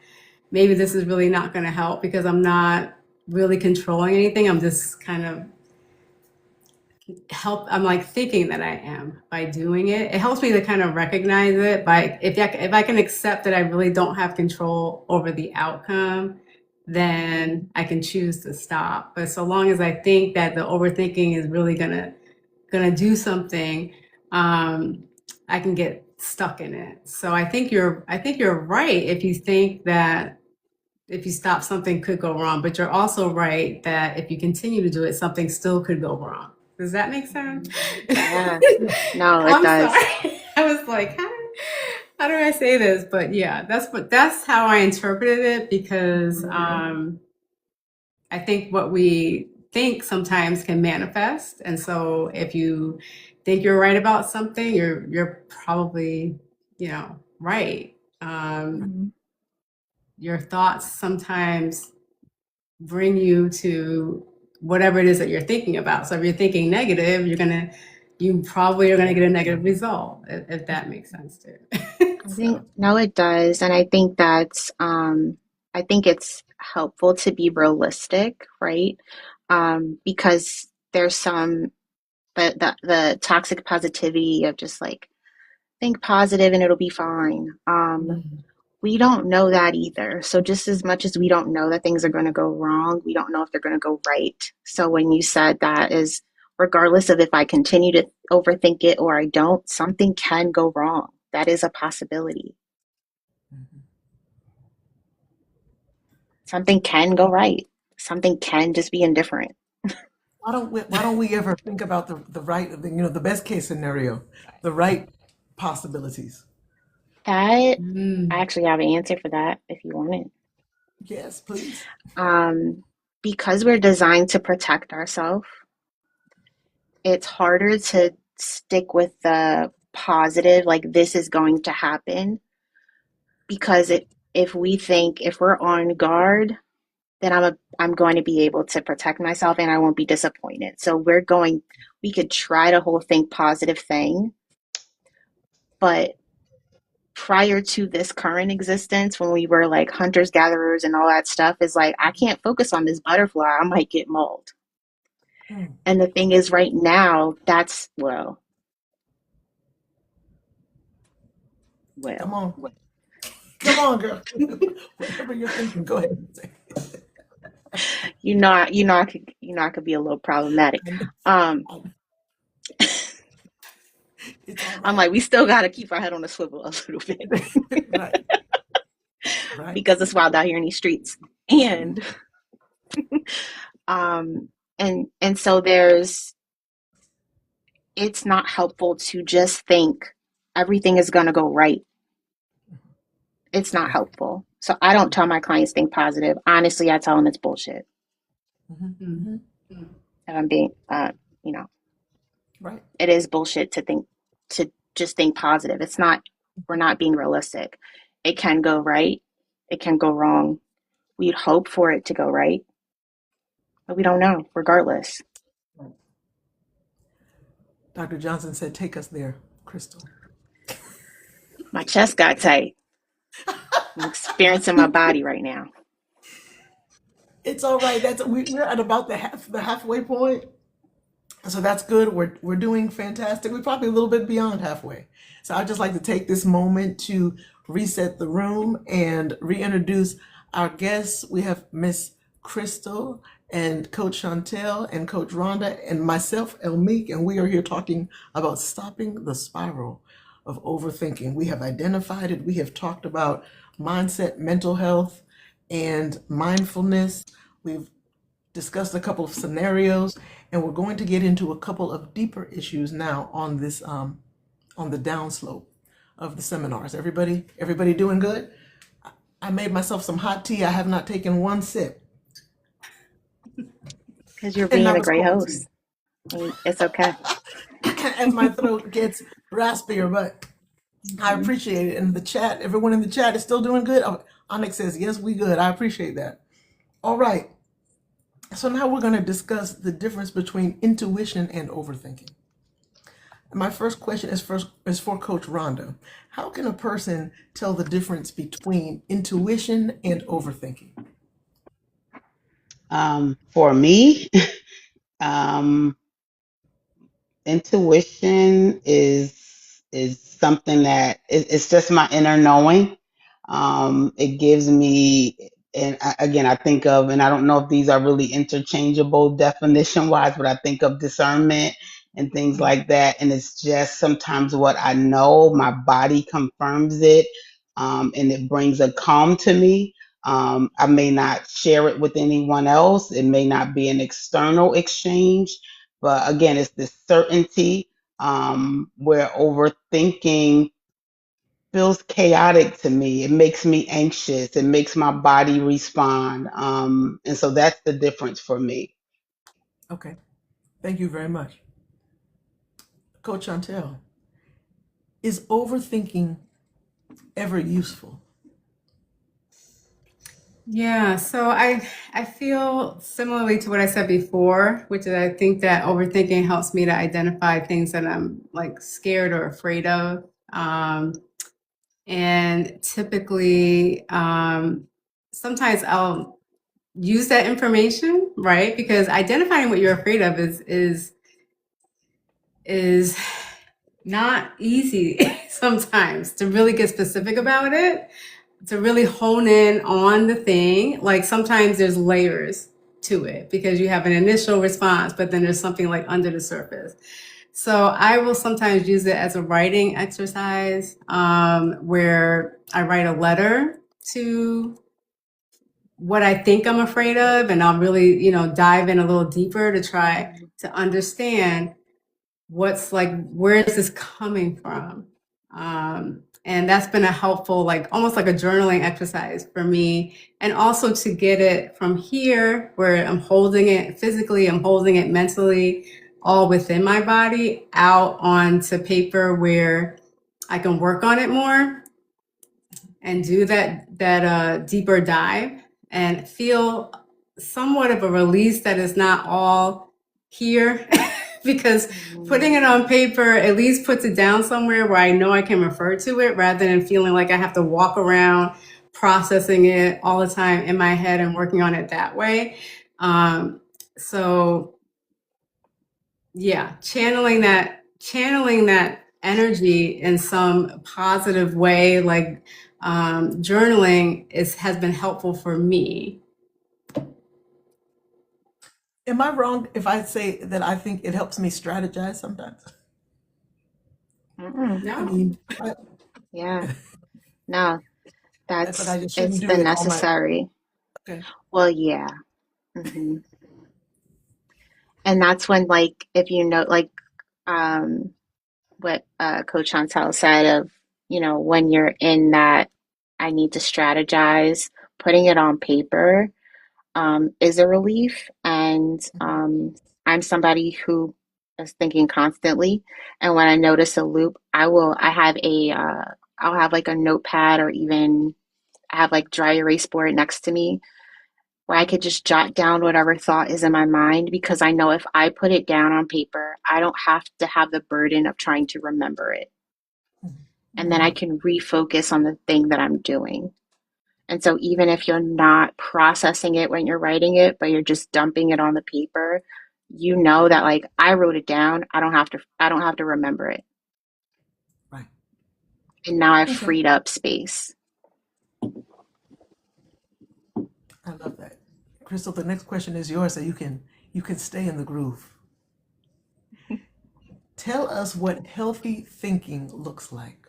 Maybe this is really not going to help because I'm not really controlling anything. I'm just kind of I'm like thinking that I am by doing it. It helps me to kind of recognize it by if I can accept that I really don't have control over the outcome, then I can choose to stop. But so long as I think that the overthinking is really gonna do something, I can get stuck in it. So I think you're right if you think that if you stop, something could go wrong. But you're also right that if you continue to do it, something still could go wrong. Does that make sense? Yeah. No, it I'm does. sorry. I was like, how do I say this? But yeah, that's how I interpreted it because I think what we think sometimes can manifest. And so if you think you're right about something, you're probably, right. Mhm. Your thoughts sometimes bring you to whatever it is that you're thinking about. So if you're thinking negative, you probably are gonna get a negative result, if that makes sense too. I think So no, it does, and I think I think it's helpful to be realistic, right? Because there's some the toxic positivity of just like think positive and it'll be fine. We don't know that either. So just as much as we don't know that things are going to go wrong, we don't know if they're going to go right. So when you said that is regardless of if I continue to overthink it or I don't, something can go wrong. That is a possibility. Something can go right. Something can just be indifferent. Why don't we ever think about the right, the best case scenario, the right possibilities? That I mm, actually have an answer for that if you want it. Yes, please. Because we're designed to protect ourselves, it's harder to stick with the positive, like this is going to happen, because if we think if we're on guard, then I'm going to be able to protect myself and I won't be disappointed. So we could try to whole think positive thing, but prior to this current existence, when we were like hunters gatherers and all that stuff, is like I can't focus on this butterfly, I might get mauled. Hmm. And the thing is, right now, that's Come well, on. Come on, girl. Whatever you're thinking, go ahead and say it. I could be a little problematic. Um, It's all I'm right. like, we still got to keep our head on the swivel a little bit Right, right. because it's wild out here in these streets. And um, and so it's not helpful to just think everything is going to go right. It's not Right. helpful. So I don't tell my clients think positive. Honestly, I tell them it's bullshit. Mhm, mm, mhm. mm. If I'm being, you know, Right. it is bullshit to just think positive. It's not, we're not being realistic. It can go right, it can go wrong. We'd hope for it to go right, but we don't know, regardless. Dr. Johnson said, take us there, Krystal. My chest got tight. I'm experiencing my body right now. It's all right. We're at about the halfway point. So that's good. We're doing fantastic. We're probably a little bit beyond halfway. So I'd just like to take this moment to reset the room and reintroduce our guests. We have Miss Krystal and Coach Shawntell and Coach Rhonda and myself, Elle, and we are here talking about stopping the spiral of overthinking. We have identified it. We have talked about mindset, mental health, and mindfulness. We've discussed a couple of scenarios, and we're going to get into a couple of deeper issues now on this on the downslope of the seminars. Everybody doing good? I made myself some hot tea. I have not taken one sip, Because you're and being not a a great cold tea. host. It's okay. As my throat gets raspier, but I Mm-hmm. appreciate it. And the chat, everyone in the chat is still doing good. Oh, Onyx says, yes, we good. I appreciate that. All right. So now we're going to discuss the difference between intuition and overthinking. My first question is for Coach Rhonda. How can a person tell the difference between intuition and overthinking? For me, um, intuition is something that it's just my inner knowing. It gives me, and again, I think of, and I don't know if these are really interchangeable definition wise, but I think of discernment and things like that. And it's just sometimes what I know, my body confirms it, and it brings a calm to me. I may not share it with anyone else. It may not be an external exchange, but again, it's this certainty, where overthinking feels chaotic to me. It makes me anxious. It makes my body respond. And so that's the difference for me. Okay, thank you very much. Coach Chantel, is overthinking ever useful? Yeah, so I feel similarly to what I said before, which is I think that overthinking helps me to identify things that I'm like scared or afraid of. And typically, sometimes I'll use that information, right? Because identifying what you're afraid of is not easy sometimes to really get specific about it, to really hone in on the thing. Like sometimes there's layers to it because you have an initial response, but then there's something like under the surface. So I will sometimes use it as a writing exercise, where I write a letter to what I think I'm afraid of, and I'll really, dive in a little deeper to try to understand what's like, where is this coming from? And that's been a helpful, like almost like a journaling exercise for me. And also to get it from here, where I'm holding it physically, I'm holding it mentally, all within my body, out onto paper where I can work on it more and do that deeper dive and feel somewhat of a release that is not all here. Because putting it on paper at least puts it down somewhere where I know I can refer to it, rather than feeling like I have to walk around processing it all the time in my head and working on it that way. So yeah, channeling that energy in some positive way, like journaling has been helpful for me. Am I wrong if I say that I think it helps me strategize sometimes? Mm-mm. I No. mean, Yeah. No, but I just shouldn't it's do been it on my. necessary. Okay. Well, yeah. hmm And that's when, like, if you know, like, um, what Coach Chantel said of, when you're in that, I need to strategize, putting it on paper is a relief. And I'm somebody who is thinking constantly, and when I notice a loop, I'll have like a notepad, or even I have like dry erase board next to me where I could just jot down whatever thought is in my mind, because I know if I put it down on paper, I don't have to have the burden of trying to remember it. And then I can refocus on the thing that I'm doing. And so even if you're not processing it when you're writing it, but you're just dumping it on the paper, you know that like I wrote it down, I don't have to remember it. Right. And now I've Okay. freed up space. I love that. Krystal, the next question is yours, so you can stay in the groove. Tell us what healthy thinking looks like.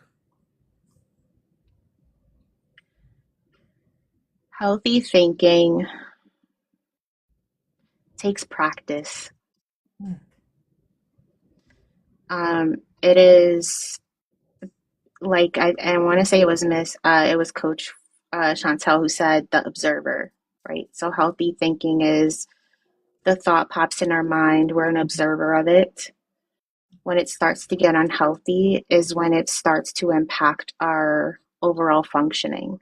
Healthy thinking takes practice. It is like I want to say it was Coach Shawntell who said the observer, right? So healthy thinking is the thought pops in our mind, we're an observer of it. When it starts to get unhealthy is when it starts to impact our overall functioning.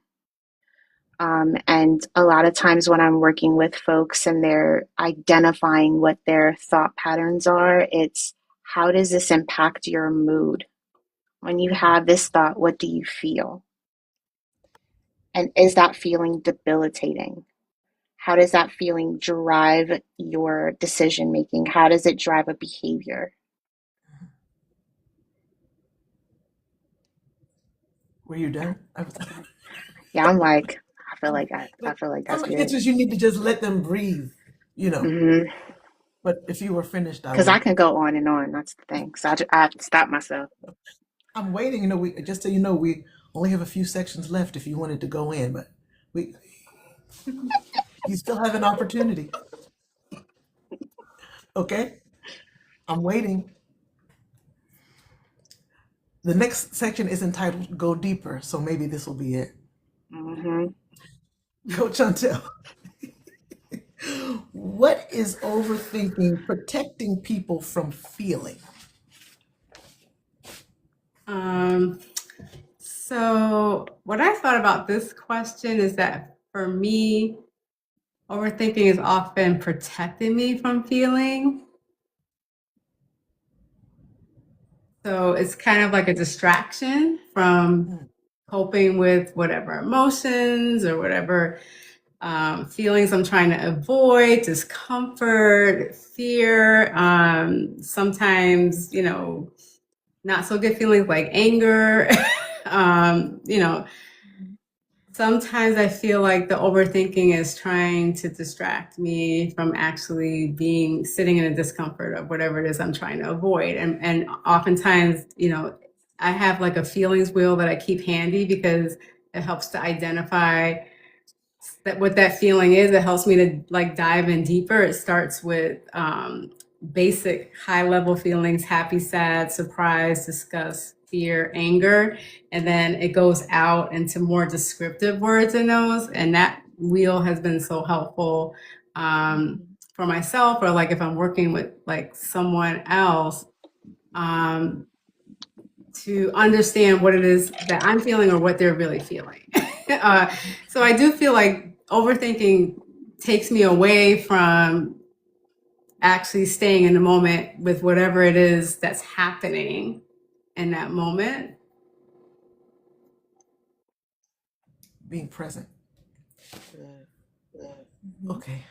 And a lot of times when I'm working with folks and they're identifying what their thought patterns are, it's how does this impact your mood? When you have this thought, what do you feel? And is that feeling debilitating? How does that feeling drive your decision making? How does it drive a behavior? Were you done? Yeah, I'm like, I But feel like that's some good. answers you need to just let them breathe, you know. Because But if you were finished, I I would. can go on and on. That's the thing. So I have to stop myself. I'm waiting. You know, we just so you know, we only have a few sections left if you wanted to go in, but we you still have an opportunity. Okay, I'm waiting. The next section is entitled "Go Deeper," so maybe this will be it. Hmm. Coach Chantel, what is overthinking protecting people from feeling? Um, so what I thought about this question is that for me, overthinking is often protecting me from feeling. So it's kind of like a distraction from coping with whatever emotions or whatever feelings I'm trying to avoid, discomfort, fear, sometimes, not so good feelings like anger. You know, sometimes I feel like the overthinking is trying to distract me from actually sitting in a discomfort of whatever it is I'm trying to avoid. And oftentimes, I have like a feelings wheel that I keep handy because it helps to identify that what that feeling is. It helps me to like dive in deeper. It starts with basic high level feelings: happy, sad, surprise, disgust, fear, anger, and then it goes out into more descriptive words in those. And that wheel has been so helpful for myself, or like if I'm working with like someone else, to understand what it is that I'm feeling or what they're really feeling. So I do feel like overthinking takes me away from actually staying in the moment with whatever it is that's happening in that moment. Being present. Okay,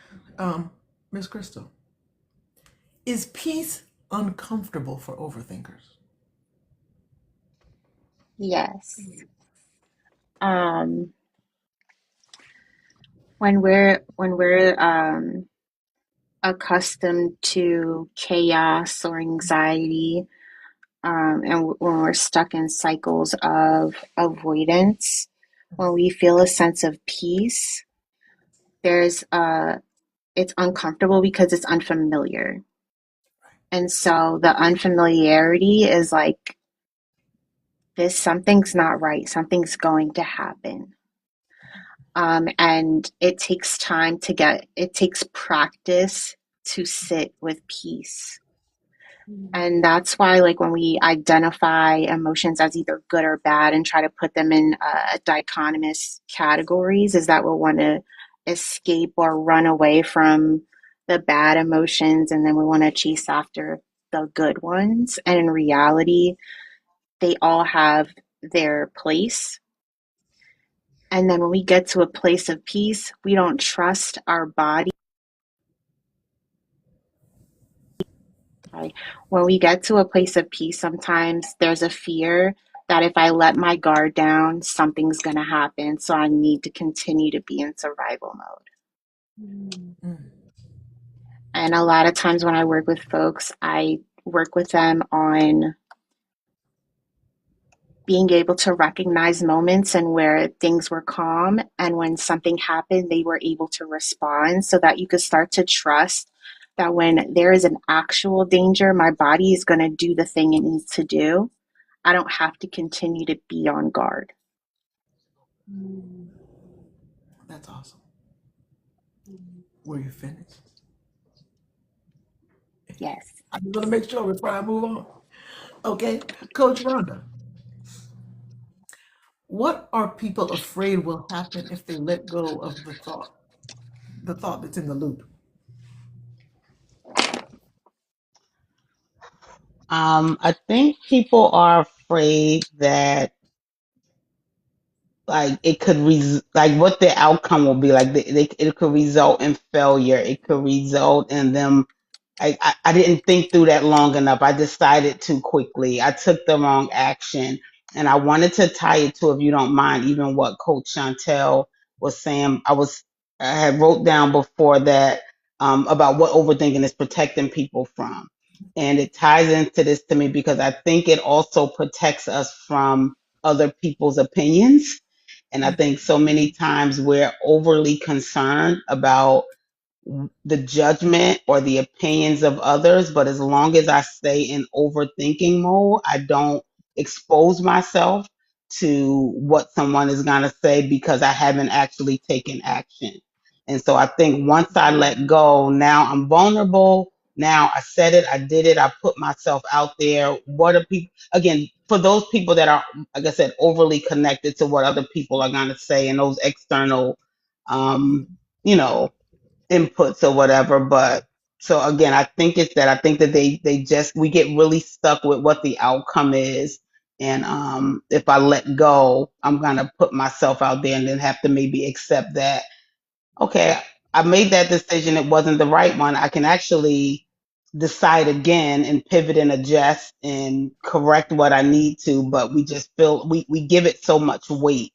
Miss Krystal, is peace uncomfortable for overthinkers? Yes. Um, when we're accustomed to chaos or anxiety, and when we're stuck in cycles of avoidance, when we feel a sense of peace, there's it's uncomfortable because it's unfamiliar. And so the unfamiliarity is like this, something's not right, something's going to happen. And it takes practice to sit with peace. And that's why, like, when we identify emotions as either good or bad and try to put them in dichotomous categories, is that we'll want to escape or run away from the bad emotions, and then we want to chase after the good ones. And in reality, they all have their place. And then when we get to a place of peace, we don't trust our body. When we get to a place of peace, sometimes there's a fear that if I let my guard down, something's going to happen. So I need to continue to be in survival mode. And a lot of times when I work with folks, I work with them on being able to recognize moments and where things were calm, and when something happened, they were able to respond, so that you could start to trust that when there is an actual danger, my body is going to do the thing it needs to do. I don't have to continue to be on guard. That's awesome. Were you finished? Yes. I'm going to make sure before I move on. Okay, Coach Rhonda, what are people afraid will happen if they let go of the thought that's in the loop? I think people are afraid that like it could like what the outcome will be like it could result in failure. It could result in them. I didn't think through that long enough. I decided too quickly. I took the wrong action. And I wanted to tie it to, if you don't mind, even what Coach Shawntell was saying. I had wrote down before that about what overthinking is protecting people from. And it ties into this to me because I think it also protects us from other people's opinions. And I think so many times we're overly concerned about the judgment or the opinions of others, but as long as I stay in overthinking mode, I don't expose myself to what someone is going to say because I haven't actually taken action. And so I think once I let go, now I'm vulnerable. Now I said it, I did it, I put myself out there. What are people, again, for those people that are, like I said, overly connected to what other people are going to say and those external, um, you know, inputs or whatever. But so again, I think that they just we get really stuck with what the outcome is. And if I let go, I'm gonna put myself out there and then have to maybe accept that, okay, I made that decision, it wasn't the right one. I can actually decide again and pivot and adjust and correct what I need to, but we just feel we give it so much weight,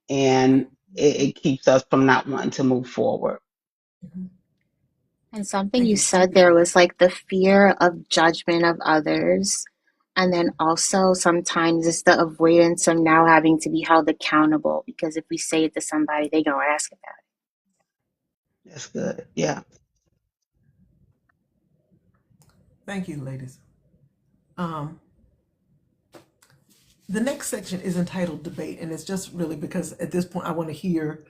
and it keeps us from not wanting to move forward. And something Thank you you. said there was like the fear of judgment of others. And then also sometimes it's the avoidance of now having to be held accountable, because if we say it to somebody, they're going to ask about That's good. Yeah. Thank you, ladies. Um, the next section is entitled debate, and it's just really because at this point I want to hear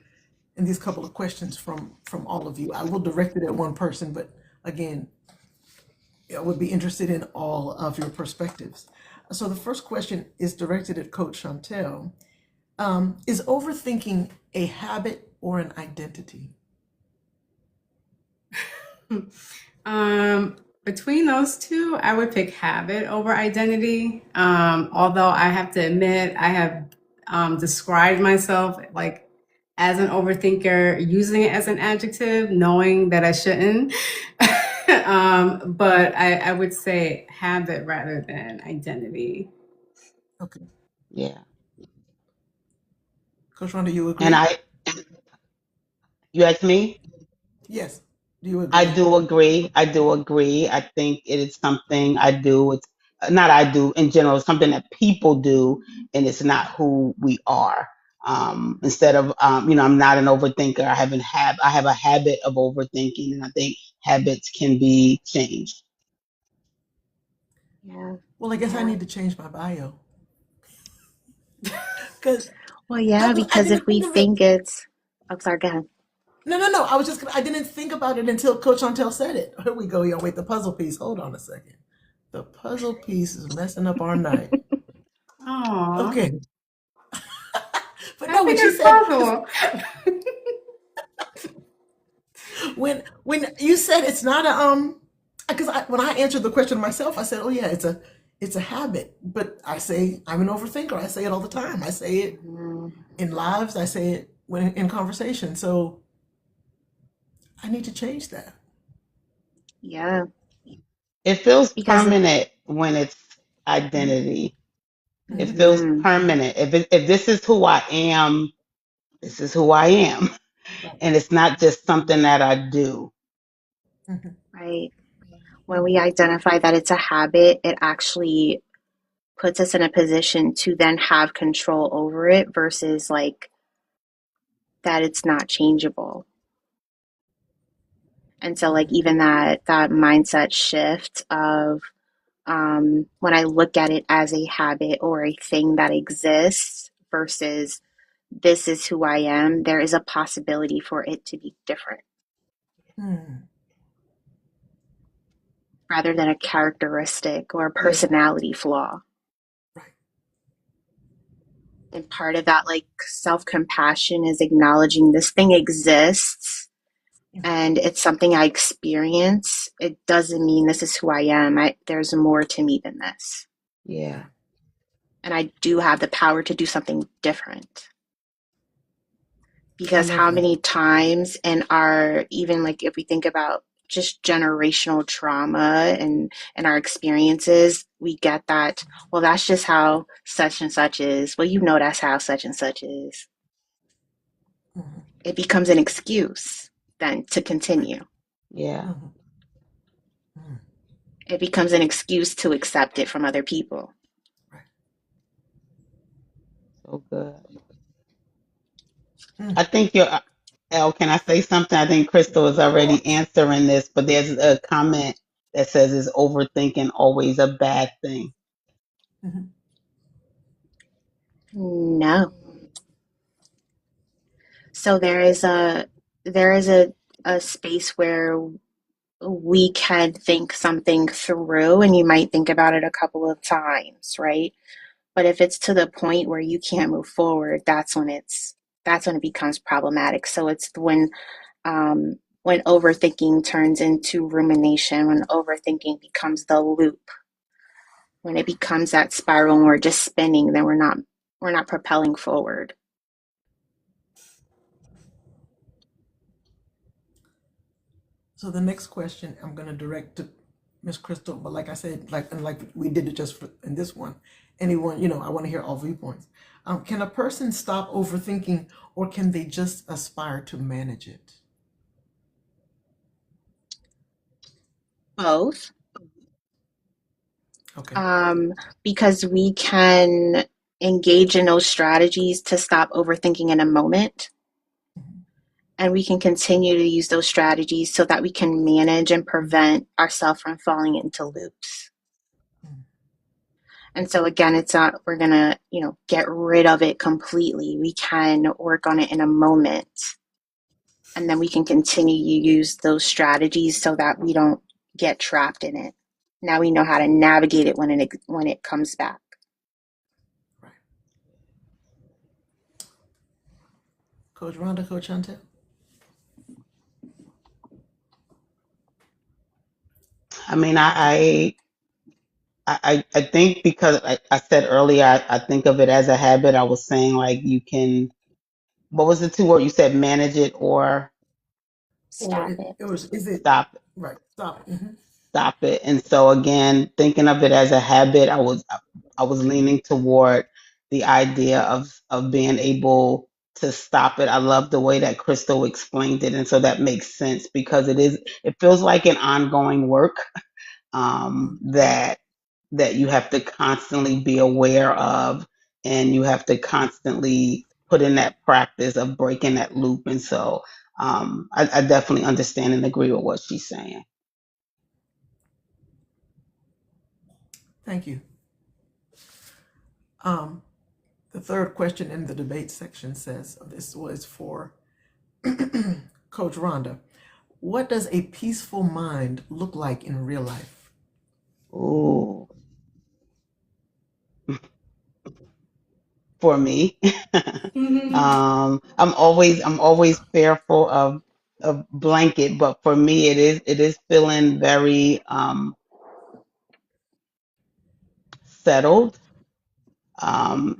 in these couple of questions from all of you. I will direct it at one person, but again, I would be interested in all of your perspectives. So the first question is directed at Coach Shawntell. Is overthinking a habit or an identity? Between those two, I would pick habit over identity. Although I have to admit, I have described myself like as an overthinker, using it as an adjective, knowing that I shouldn't. But I would say habit rather than identity. Okay. Yeah. Coach Rhonda, you And agree? you asked me? Yes. Do you I agree? do agree. I do agree. I think it is something I do. It's not I do in general, it's something that people do, and it's not who we are. Instead of, I'm not an overthinker. I have a habit of overthinking, and I think habits can be changed. it. Yeah. Well, I guess I need to change my bio because Well, yeah, I because didn't if we think of it. think it's, I'm sorry, go ahead. No. I didn't think about it until Coach Shawntell said it. Here we go, y'all. Wait, the puzzle piece. Hold on a second. The puzzle piece is messing up our night. Aw, Okay. But no, when she happiness said, puzzle. when you said it's not a because when I answered the question myself, I said, oh yeah, it's a habit. But I say I'm an overthinker. I say it all the time. I say it Mhm. in lives. I say it when in conversation. So I need to change that. Yeah, It feels because permanent when it's identity. It Mm-hmm. feels mhm, permanent. If this is who I am, this is who I am. Right. And it's not just something that I do. Mm-hmm. right. When we identify that it's a habit, it actually puts us in a position to then have control over it versus like that it's not changeable. And so like even that mindset shift of when I look at it as a habit or a thing that exists versus this is who I am, there is a possibility for it to be different Mm-hmm. rather than a characteristic or a Yeah. personality flaw. Right. And part of that, like self compassion, is acknowledging this thing exists and it's something I experience. It doesn't mean this is who I am. There's more to me than this. Yeah. Right. And I do have the power to do something different. I Because love how that. many times in our, even like if we think about just generational trauma and our experiences, we get that, well, that's just how such and such is. Well, you know, that's how such and such is. Mm-hmm. It becomes an excuse then to Right. continue. Yeah. Mm-hmm. Mm-hmm. It becomes an excuse to accept it from other people. Right. So good. Mm. I think you're, Elle, can I say something? I think Crystal is Of already course. answering this, but there's a comment that says, is overthinking always a bad thing? Mm-hmm. No. So there is a space where we can think something through and you might think about it a couple of times, right? But if it's to the point where you can't move forward, that's when it becomes problematic. So it's when overthinking turns into rumination, when overthinking becomes the loop, when it becomes that spiral and we're just spinning, then we're not propelling forward. So the next question I'm going to direct to Miss Crystal, but like I said, like we did it just in this one, anyone, I want to hear all viewpoints. Can a person stop overthinking, or can they just aspire to manage it? Both. Okay. um, because we can engage in those strategies to stop overthinking in a moment. Mhm. And we can continue to use those strategies so that we can manage and prevent ourselves from falling into loops. Mhm. And so again, it's not we're gonna, get rid of it completely. We can work on it in a moment. And then we can continue to use those strategies so that we don't get trapped in it. Now we know how to navigate it when it comes back. Right. Coach Rhonda, Coach Shawntell. I mean, I think because I said earlier, I think of it as a habit. I was saying like you can, what was the two word you said, manage it or Or Stop it. is it stop it, right? Stop it. Mm-hmm. stop it. And so again, thinking of it as a habit, I was leaning toward the idea of being able to stop it. I love the way that Crystal explained it. And so that makes sense because it feels like an ongoing work that you have to constantly be aware of, and you have to constantly put in that practice of breaking that loop. And so I definitely understand and agree with what she's saying. Thank you. Um, the third question in the debate section says this was for Coach Rhonda, what does a peaceful mind look like in real life? Ooh, for me, I'm always fearful of blanket, but for me, it is feeling very settled.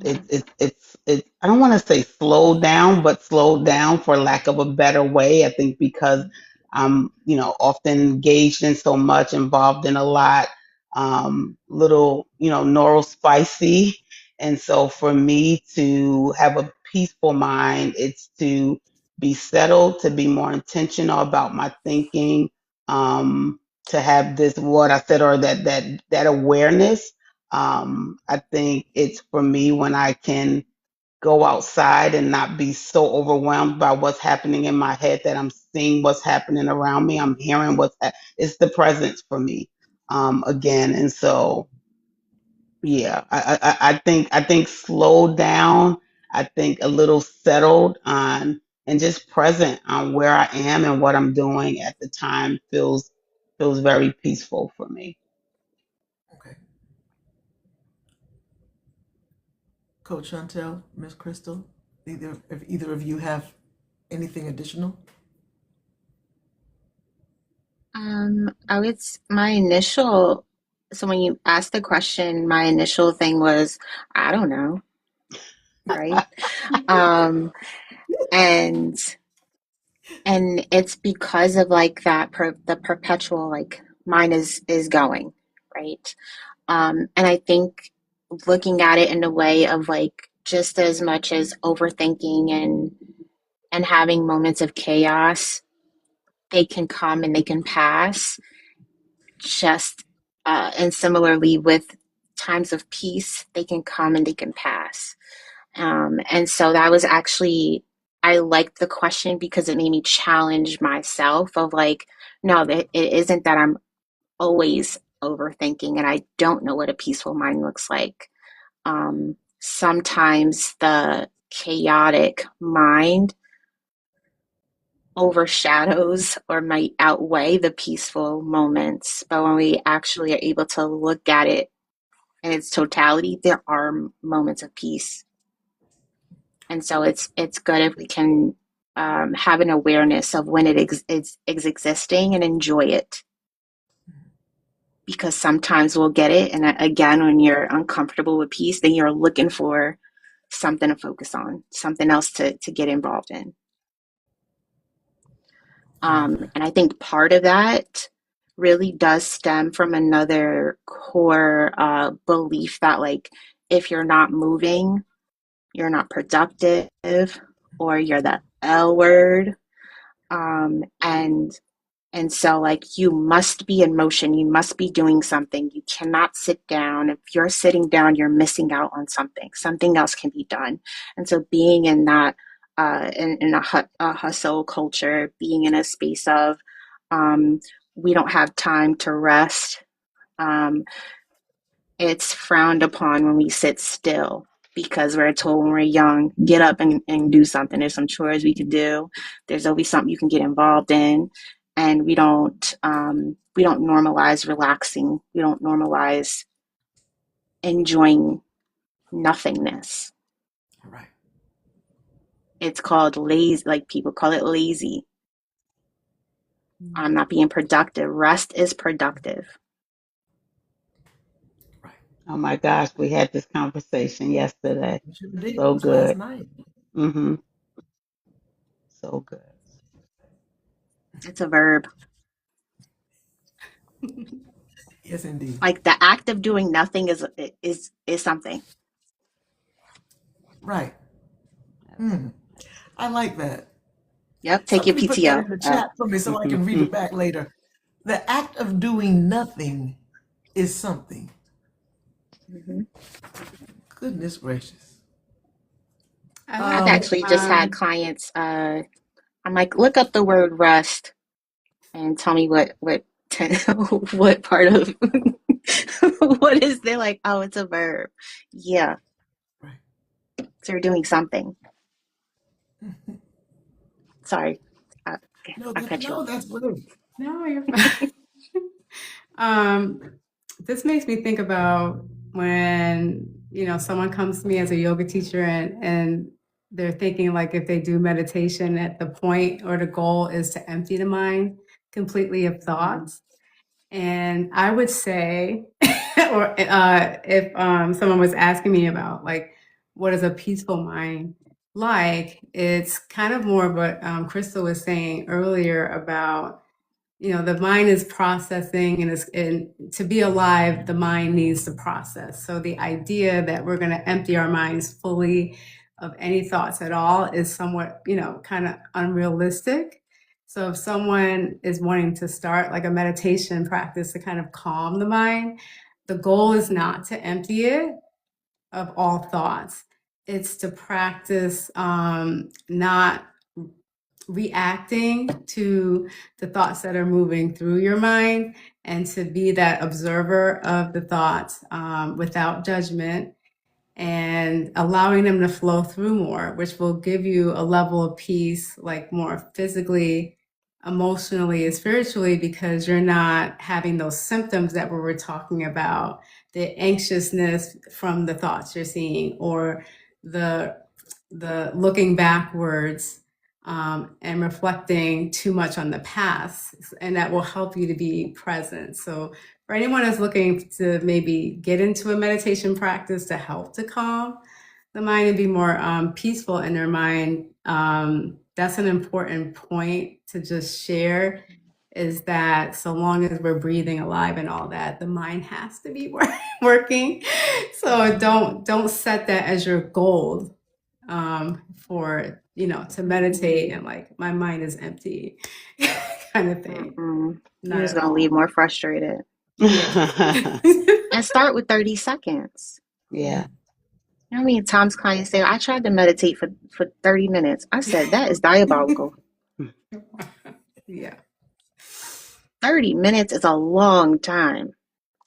It's I don't want to say slow down, but slow down for lack of a better way. I think because I'm, often engaged in so much, involved in a lot, little, neural spicy. And so for me to have a peaceful mind, it's to be settled, to be more intentional about my thinking, to have this, what I said, or that awareness. I think it's for me when I can go outside and not be so overwhelmed by what's happening in my head that I'm seeing what's happening around me. I'm hearing it's the presence for me, again. And so, yeah, I think slow down. I think a little settled on and just present on where I am and what I'm doing at the time feels very peaceful for me. Okay. Coach Shawntell, Miss Krystal, if either of you have anything additional? My initial, so when you asked the question, my initial thing was, I don't know, right? Um, and and it's because of like the perpetual like mine is going, right? And I think looking at it in a way of like just as much as overthinking and having moments of chaos, they can come and they can pass. Just and similarly with times of peace, they can come and they can pass. And so that was actually, I liked the question because it made me challenge myself of like, no, it isn't that I'm always overthinking and I don't know what a peaceful mind looks like. Sometimes the chaotic mind overshadows or might outweigh the peaceful moments. But when we actually are able to look at it in its totality, there are moments of peace. And so it's good if we can have an awareness of when is existing and enjoy it. Because sometimes we'll get it, and again, when you're uncomfortable with peace, then you're looking for something to focus on, something else to get involved in. I love that. And I think part of that really does stem from another core belief that, like, if you're not moving, you're not productive, or you're the L word. And so, like, you must be in motion. You must be doing something. You cannot sit down. If you're sitting down, you're missing out on something. Something else can be done. And so, being in that, in a hustle culture, being in a space of, um, we don't have time to rest. Um, it's frowned upon when we sit still because we're told when we're young, get up and do something. There's some chores we could do. There's always something you can get involved in. And we don't normalize relaxing. We don't normalize enjoying nothingness. All right. It's called lazy, like people call it lazy. I'm not being productive. Rest is productive. Right. Oh my gosh, we had this conversation yesterday. We sure did. It So was last good. night. Hmm. So good. It's a verb. Yes, indeed. Like the act of doing nothing is something. Right. Hmm. I like that. Yep. Take your Somebody put that PTO. in the chat for me so I can read it back later. The act of doing nothing is something. Mhm. Goodness gracious. I I've like Um, it. actually just had clients. I'm like, look up the word rest and tell me what what part of what is. They're like, oh, it's a verb. Yeah, right. so you're doing something. Sorry. Okay, No, I cut you off. that's great. No, you're fine. This makes me think about when, someone comes to me as a yoga teacher and they're thinking like if they do meditation at the point or the goal is to empty the mind completely of thoughts. And I would say, or if someone was asking me about like, what is a peaceful mind like? It's kind of more what Krystal was saying earlier about, the mind is processing and to be alive, the mind needs to process. So the idea that we're going to empty our minds fully of any thoughts at all is somewhat, kind of unrealistic. So if someone is wanting to start like a meditation practice to kind of calm the mind, the goal is not to empty it of all thoughts. It's to practice not reacting to the thoughts that are moving through your mind and to be that observer of the thoughts without judgment and allowing them to flow through more, which will give you a level of peace, like more physically, emotionally, and spiritually, because you're not having those symptoms that we were talking about, the anxiousness from the thoughts you're seeing, or the looking backwards and reflecting too much on the past, and that will help you to be present. So for anyone that's looking to maybe get into a meditation practice to help to calm the mind and be more peaceful in their mind, that's an important point to just share, is that so long as we're breathing alive and all that, the mind has to be working. So don't set that as your goal for, to meditate and like my mind is empty kind of thing. You're Not just at gonna all. leave more frustrated. Yeah. And start with 30 seconds. Yeah. You know how many times clients say, I tried to meditate for 30 minutes. I said, that is diabolical. Yeah. 30 minutes is a long time.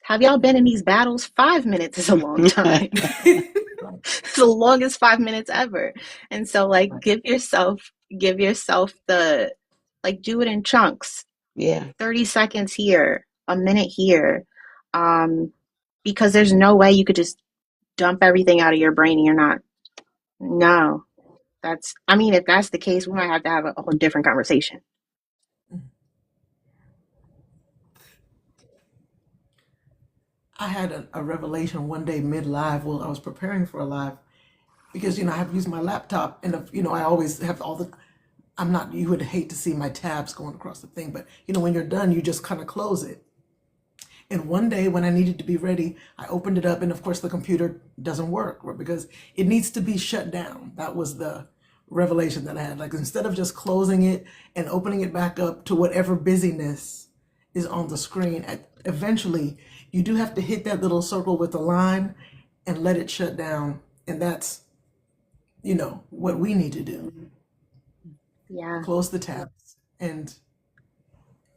Have y'all been in these battles? 5 minutes is a long time. It's the longest 5 minutes ever. And so like give yourself the, like, do it in chunks. Yeah. 30 seconds here, a minute here. Because there's no way you could just dump everything out of your brain and you're not. No. If that's the case, we might have to have a whole different conversation. I had a revelation one day mid live while I was preparing for a live because I have to use my laptop and I always have all the. I'm not. You would hate to see my tabs going across the thing, but when you're done, you just kind of close it. And one day when I needed to be ready, I opened it up, and of course the computer doesn't work because it needs to be shut down. That was the revelation that I had. Like instead of just closing it and opening it back up to whatever busyness is on the screen, eventually you do have to hit that little circle with the line and let it shut down. And that's, what we need to do. Yeah. Close the tabs and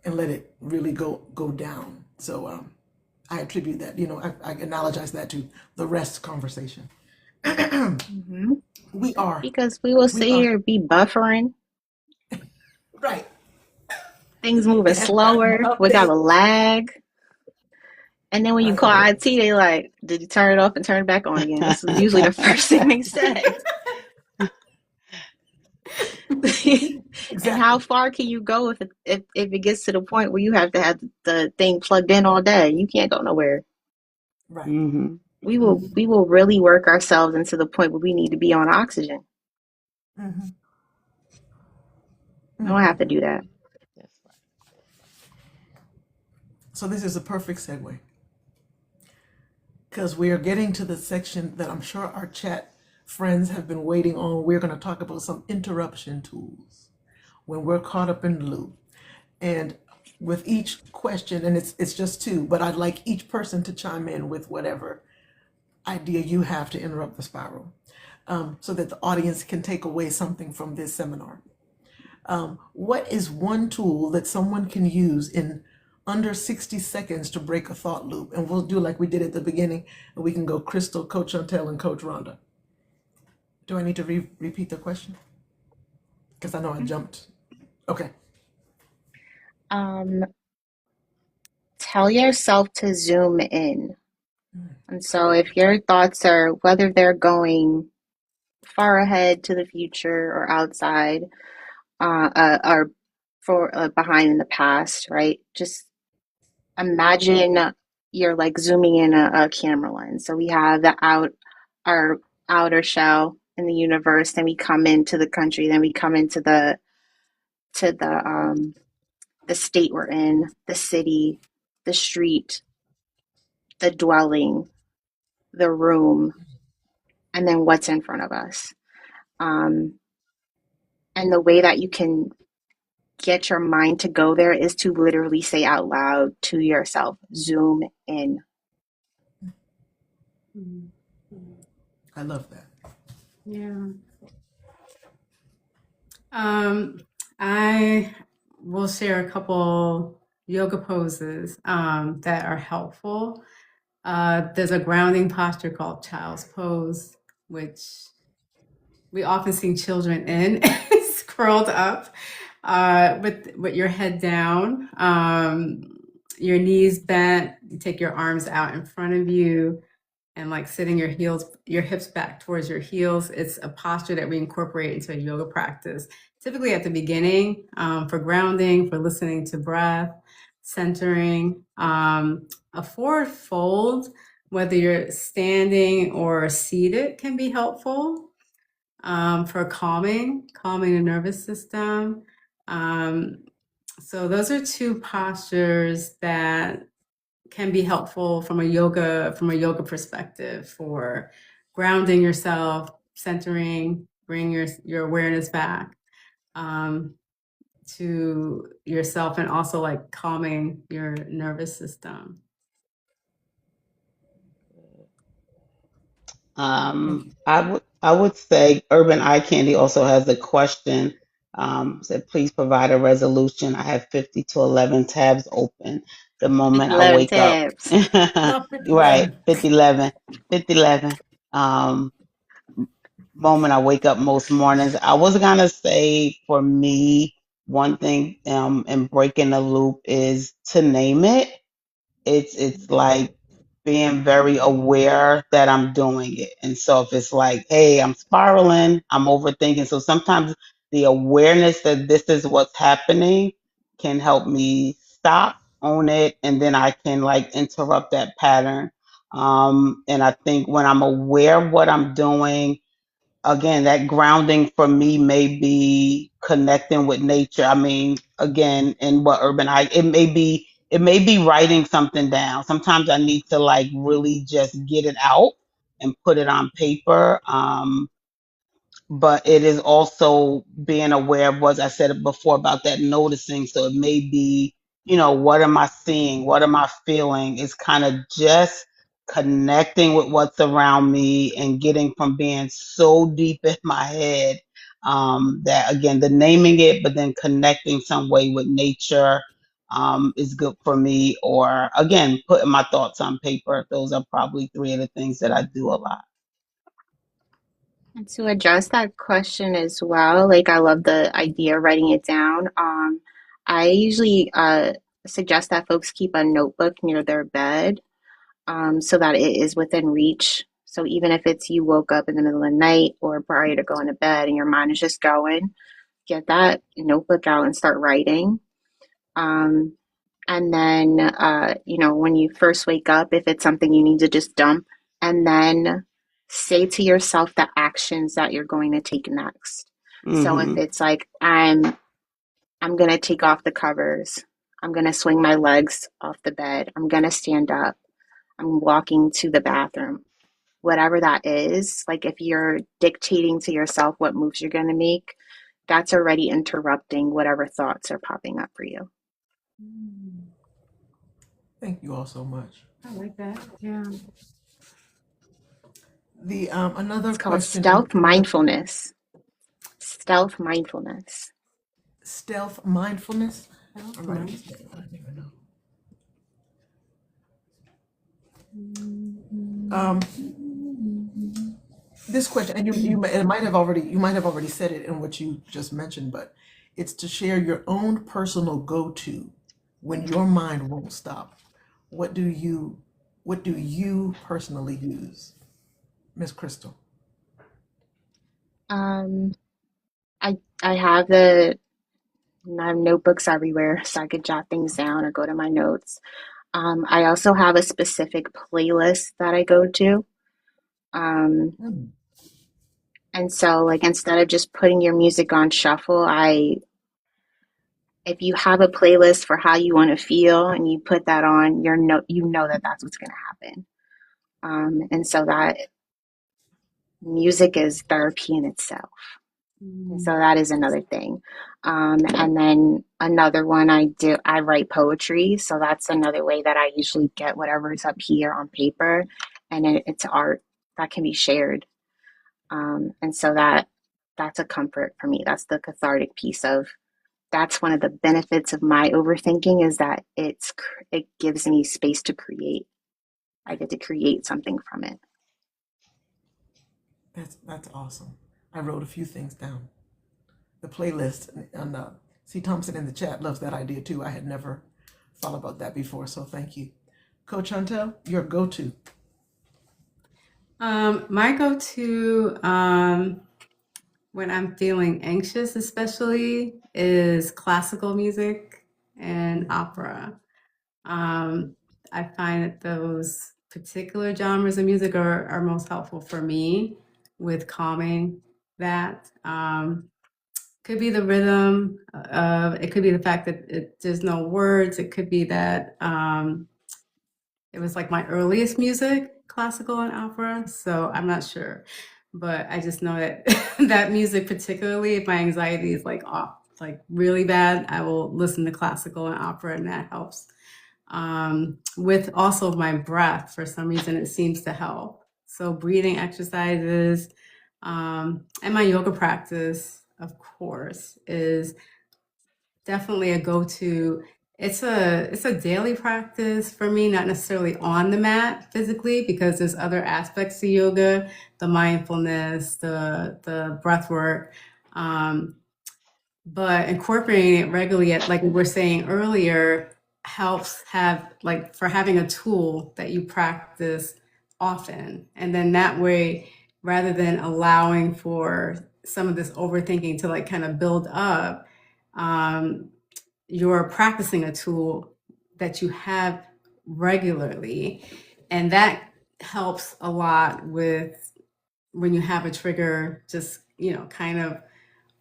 let it really go down. So I attribute that, I analogize that to the rest conversation. We are. Because we will sit here and be buffering. Right. Things moving Haven't gotten an slower without a update. lag. And then when you call Right. IT, they like, did you turn it off and turn it back on again? That's usually the first thing they say. And how Exactly. far can you go if it gets to the point where you have to have the thing plugged in all day? You can't go nowhere. Right. Mm-hmm. We will really work ourselves into the point where we need to be on oxygen. Mm-hmm. We don't have to do that. That's right. So this is a perfect segue because we are getting to the section that I'm sure our chat friends have been waiting on. We're going to talk about some interruption tools when we're caught up in the loop. And with each question, and it's just two, but I'd like each person to chime in with whatever idea you have to interrupt the spiral, so that the audience can take away something from this seminar. What is one tool that someone can use in under 60 seconds to break a thought loop? And we'll do like we did at the beginning, and we can go Krystal, Coach Shawntell, and Coach Rhonda. Do I need to repeat the question? Because I know I jumped Okay. Tell yourself to zoom in. And so if your thoughts are, whether they're going far ahead to the future or outside, or for behind in the past, right? Just imagine you're like zooming in a camera lens. So we have our outer shell in the universe, then we come into the country, then we come into the state we're in, the city, the street, the dwelling, the room, and then what's in front of us. Um, and the way that you can get your mind to go there is to literally say out loud to yourself, zoom in. I love that. Yeah. I will share a couple yoga poses that are helpful. There's a grounding posture called child's pose, which we often see children in, curled up with your head down, your knees bent. You take your arms out in front of you, and like sitting your hips back towards your heels. It's a posture that we incorporate into a yoga practice, typically at the beginning, for grounding, for listening to breath, centering. A forward fold, whether you're standing or seated, can be helpful for calming the nervous system. So those are two postures that can be helpful from a yoga perspective for grounding yourself, centering, bring your awareness back to yourself, and also like calming your nervous system. I would say Urban Eye Candy also has a question. Said please provide a resolution. I have 50 to 11 tabs open. The moment I 11 wake up, tabs. Love right, 5011. 50 11. Moment I wake up most mornings. I was gonna say for me, one thing in breaking the loop is to name it. It's like being very aware that I'm doing it. And so if it's like, hey, I'm spiraling, I'm overthinking. So sometimes the awareness that this is what's happening can help me stop, own it, and then I can like interrupt that pattern. And I think when I'm aware of what I'm doing, again, that grounding for me may be connecting with nature. I mean, again, in what it may be writing something down. Sometimes I need to like really just get it out and put it on paper. But it is also being aware of what I said before about that noticing. So it may be, what am I seeing? What am I feeling? It's kind of just connecting with what's around me and getting from being so deep in my head, that again, the naming it, but then connecting some way with nature is good for me. Or again, putting my thoughts on paper. Those are probably three of the things that I do a lot. And to address that question as well, like I love the idea of writing it down. I usually suggest that folks keep a notebook near their bed, so that it is within reach. So even if it's you woke up in the middle of the night or prior to going to bed and your mind is just going, get that notebook out and start writing. Um, and then, when you first wake up, if it's something you need to just dump, and then say to yourself the actions that you're going to take next. So if Mm-hmm. it's like, I'm going to take off the covers, I'm going to swing my legs off the bed, I'm going to stand up, I'm walking to the bathroom, whatever that is, like if you're dictating to yourself what moves you're going to make, that's already interrupting whatever thoughts are popping up for you. Thank you all so much. I like that. Yeah. The another It's called question in stealth mindfulness. Stealth mindfulness. stealth mindfulness. I'm writing Nice. this down. I don't even know. This question, and you might have already said it in what you just mentioned, but It's to share your own personal go-to when your mind won't stop. What do you personally use, Miss Krystal? Um, I have I have notebooks everywhere so I could jot things down or go to my notes. I also have a specific playlist that I go to. Um, Mm. and so like instead of just putting your music on shuffle, if you have a playlist for how you want to feel and you put that on, you know that that's what's going to happen. And so that music is therapy in itself. And so that is another thing. And then another one I write poetry. So that's another way that I usually get whatever's up here on paper, and it's art that can be shared. And so that's a comfort for me. That's the cathartic piece of that's one of the benefits of my overthinking is that it gives me space to create. I get to create something from it. That's awesome. I wrote a few things down. The playlist and C. Thompson in the chat loves that idea too. I had never thought about that before, so thank you. Coach Shawntell, your go-to. My go-to when I'm feeling anxious, especially, is classical music and opera. I find that those particular genres of music are most helpful for me with calming that. Could be the rhythm of it, could be the fact that there's no words, it could be that it was like my earliest music, classical and opera, so I'm not sure. But I just know that that music, particularly if my anxiety is like off, like really bad, I will listen to classical and opera, and that helps. With also my breath, for some reason, it seems to help. So breathing exercises, and my yoga practice, of course, is definitely a go-to. It's a daily practice for me, not necessarily on the mat physically, because there's other aspects to yoga, the mindfulness, the breath work. But incorporating it regularly, like we were saying earlier, helps have like for having a tool that you practice often. And then that way, rather than allowing for some of this overthinking to like kind of build up, um, you're practicing a tool that you have regularly. And that helps a lot with when you have a trigger, just, kind of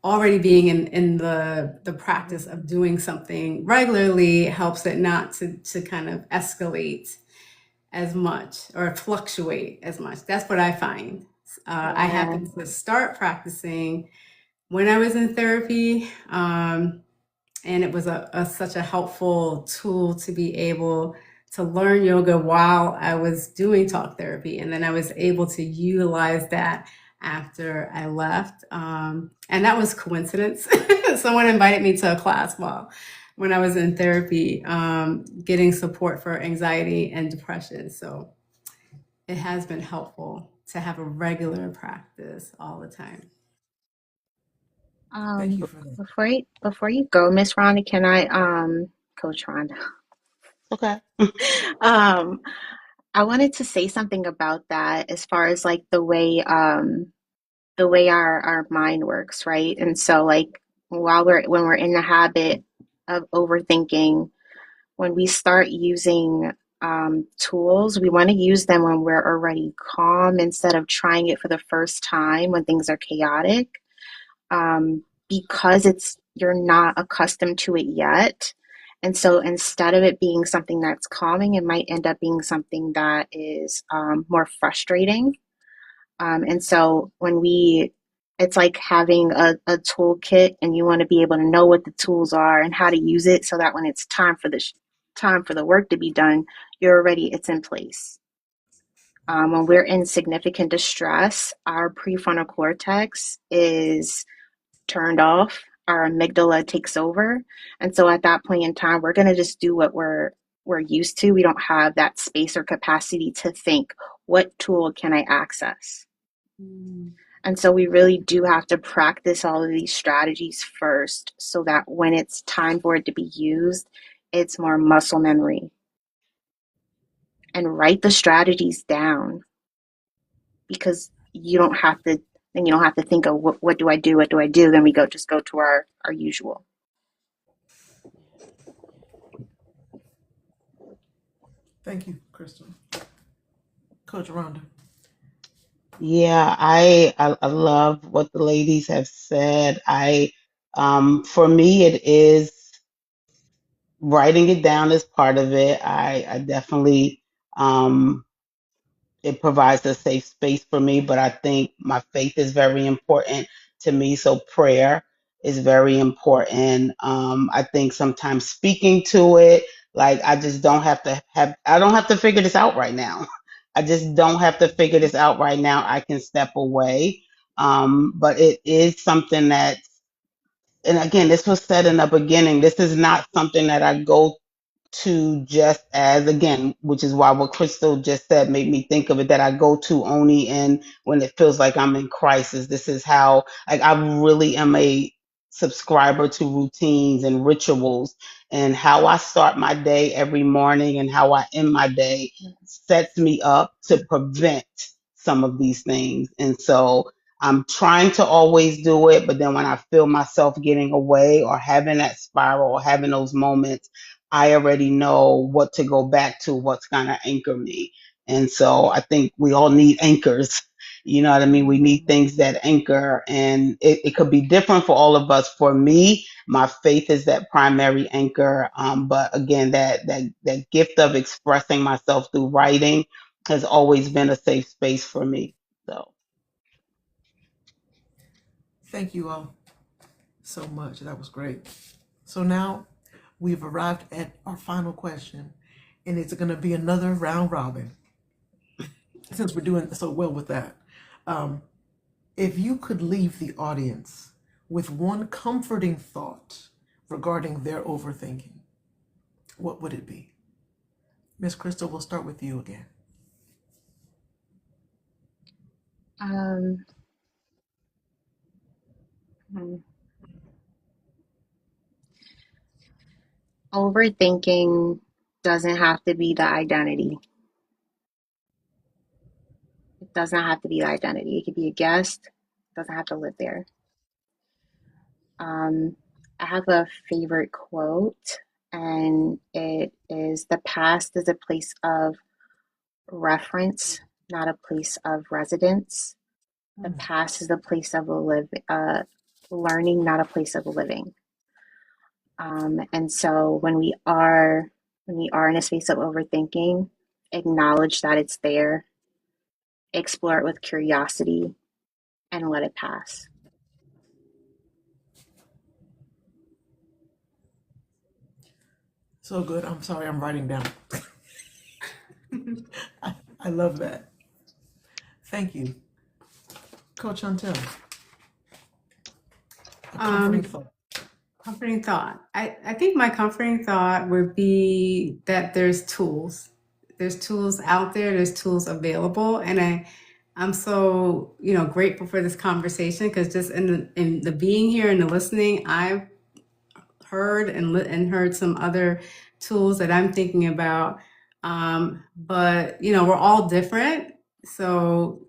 already being in the practice of doing something regularly helps it not to kind of escalate as much or fluctuate as much. That's what I find. I Yeah. happened to start practicing when I was in therapy. And it was such a helpful tool to be able to learn yoga while I was doing talk therapy. And then I was able to utilize that after I left. And that was coincidence. Someone invited me to a class when I was in therapy, getting support for anxiety and depression. So it has been helpful to have a regular practice all the time. Thank you for that. Before you go, Miss Rhonda, can I Coach Rhonda? Okay. Um, I wanted to say something about that as far as like the way our mind works, right? And so like when we're in the habit of overthinking, when we start using tools, we want to use them when we're already calm instead of trying it for the first time when things are chaotic, because you're not accustomed to it yet. And so instead of it being something that's calming, it might end up being something that is more frustrating. And so it's like having a toolkit, and you want to be able to know what the tools are and how to use it so that when it's time for the work to be done, it's in place. When we're in significant distress, our prefrontal cortex is turned off, our amygdala takes over. And so at that point in time, we're going to just do what we're used to. We don't have that space or capacity to think, what tool can I access? And so we really do have to practice all of these strategies first so that when it's time for it to be used, it's more muscle memory. And write the strategies down, because you don't have to, then you don't have to think of what do I do? What do I do? Then we just go to our usual. Thank you, Krystal. Coach Rhonda. Yeah, I love what the ladies have said. For me, it is writing it down as part of it. I definitely, it provides a safe space for me, but I think my faith is very important to me. So prayer is very important. I think sometimes speaking to it, like I don't have to figure this out right now. I just don't have to figure this out right now. I can step away. But it is something that, and again, this was said in the beginning, this is not something that I go to just as, again, which is why what Krystal just said made me think of it, that I go to only in when it feels like I'm in crisis. This is how, like, I really am a subscriber to routines and rituals, and how I start my day every morning and how I end my day sets me up to prevent some of these things. And so I'm trying to always do it, but then when I feel myself getting away or having that spiral or having those moments, I already know what to go back to, what's going to anchor me. And so I think we all need anchors. You know what I mean? We need things that anchor, and it could be different for all of us. For me, my faith is that primary anchor. But again, that gift of expressing myself through writing has always been a safe space for me. So Thank you all so much. That was great. So now we've arrived at our final question, and it's going to be another round robin since we're doing so well with that. If you could leave the audience with one comforting thought regarding their overthinking, what would it be? Miss Krystal, we'll start with you again. Um, Overthinking doesn't have to be the identity. It does not have to be the identity. It could be a guest. It doesn't have to live there. I have a favorite quote, and it is, "The past is a place of reference, not a place of residence. The past is a place of learning, not a place of living." And so when we are in a space of overthinking, acknowledge that it's there, explore it with curiosity, and let it pass. So good. I'm sorry, I'm writing down. I love that. Thank you. Coach Shawntell. A comforting thought. Comforting thought. I think my comforting thought would be that there's tools. There's tools out there, there's tools available. And I'm so, grateful for this conversation, because just in the being here and the listening, I've heard and heard some other tools that I'm thinking about. But we're all different. So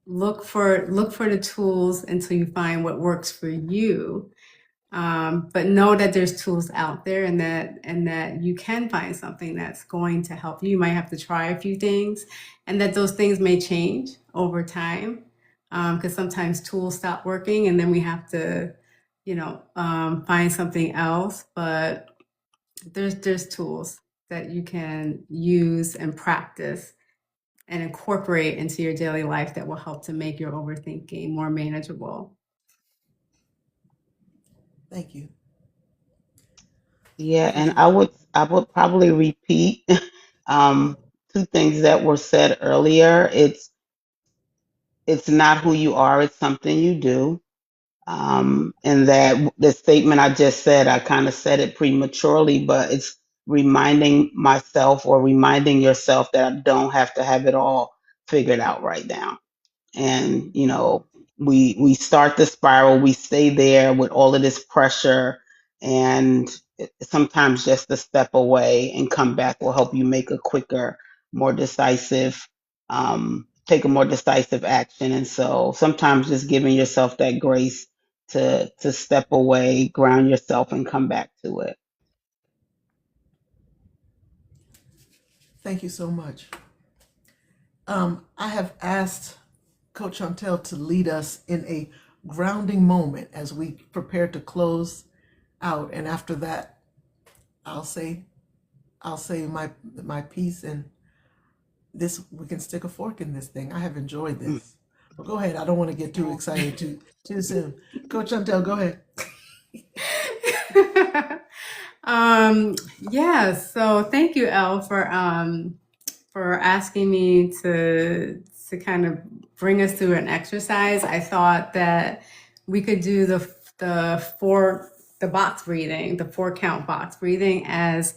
look for the tools until you find what works for you. But know that there's tools out there, and that you can find something that's going to help you. You might have to try a few things, and that those things may change over time, because sometimes tools stop working, and then we have to, find something else. But there's tools that you can use and practice and incorporate into your daily life that will help to make your overthinking more manageable. Thank you. yeah, and I would probably repeat two things that were said earlier. It's not who you are, it's something you do. And that the statement I just said, I kind of said it prematurely, but it's reminding myself or reminding yourself that I don't have to have it all figured out right now. And, we start the spiral, we stay there with all of this pressure, and sometimes just a step away and come back will help you make a quicker, more decisive, take a more decisive action. And so sometimes just giving yourself that grace to step away, ground yourself, and come back to it. Thank you so much. I have asked Coach Shawntell to lead us in a grounding moment as we prepare to close out, and after that, I'll say my piece, and this we can stick a fork in this thing. I have enjoyed this. But go ahead. I don't want to get too excited too soon. Coach Shawntell, go ahead. Yeah, so thank you, Elle, for asking me to kind of bring us through an exercise. I thought that we could do the box breathing, the 4-count box breathing as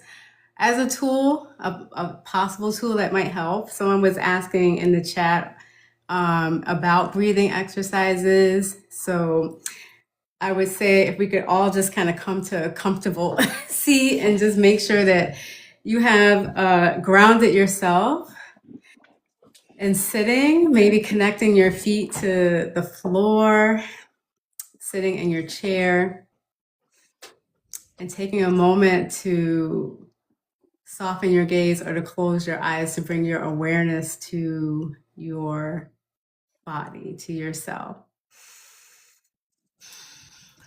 a tool, a possible tool that might help. Someone was asking in the chat about breathing exercises. So I would say if we could all just kind of come to a comfortable seat and just make sure that you have grounded yourself and sitting, maybe connecting your feet to the floor, sitting in your chair, and taking a moment to soften your gaze or to close your eyes to bring your awareness to your body, to yourself.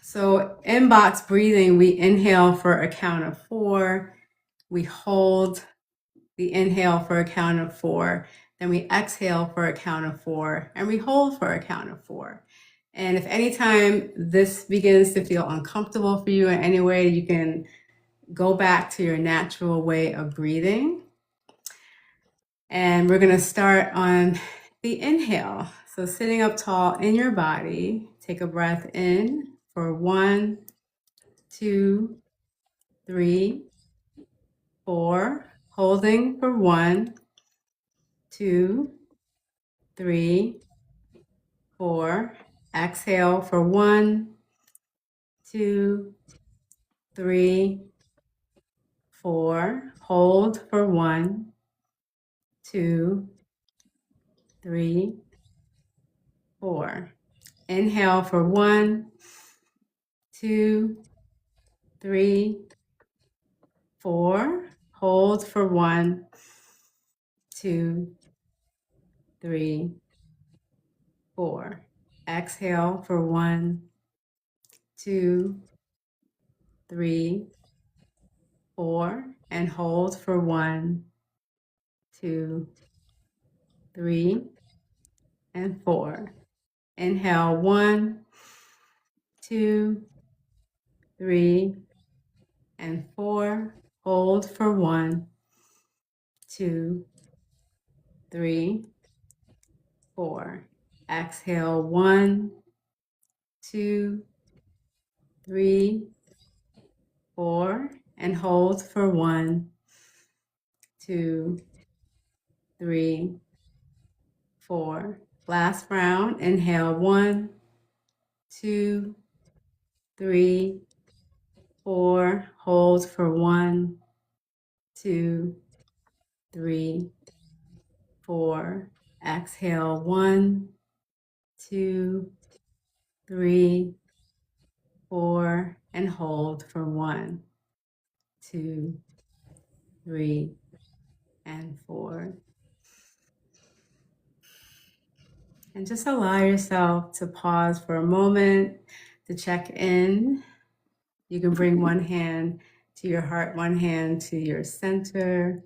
So in box breathing, we inhale for a count of 4. We hold the inhale for a count of 4. Then we exhale for a count of 4. And we hold for a count of 4. And if anytime this begins to feel uncomfortable for you in any way, you can go back to your natural way of breathing. And we're going to start on the inhale. So sitting up tall in your body, take a breath in for 1, 2, 3, 4. Holding for 1, 2, 3, 4. Exhale for 1, 2, 3, 4. Hold for 1, 2, 3, 4. Inhale for 1, 2, 3, 4. Hold for 1, 2, 3, 4. Exhale for 1, 2, 3, 4. And hold for 1, 2, 3, and 4. Inhale 1, 2, 3, and 4. Hold for 1, 2, 3, 4. Exhale 1, 2, 3, 4. And hold for 1, 2, 3, 4. Last round. Inhale 1, 2, 3, 4. Hold for 1, 2, 3, 4. Exhale 1, 2, 3, 4. And hold for 1, 2, 3, and 4. And just allow yourself to pause for a moment to check in. You can bring one hand to your heart, one hand to your center.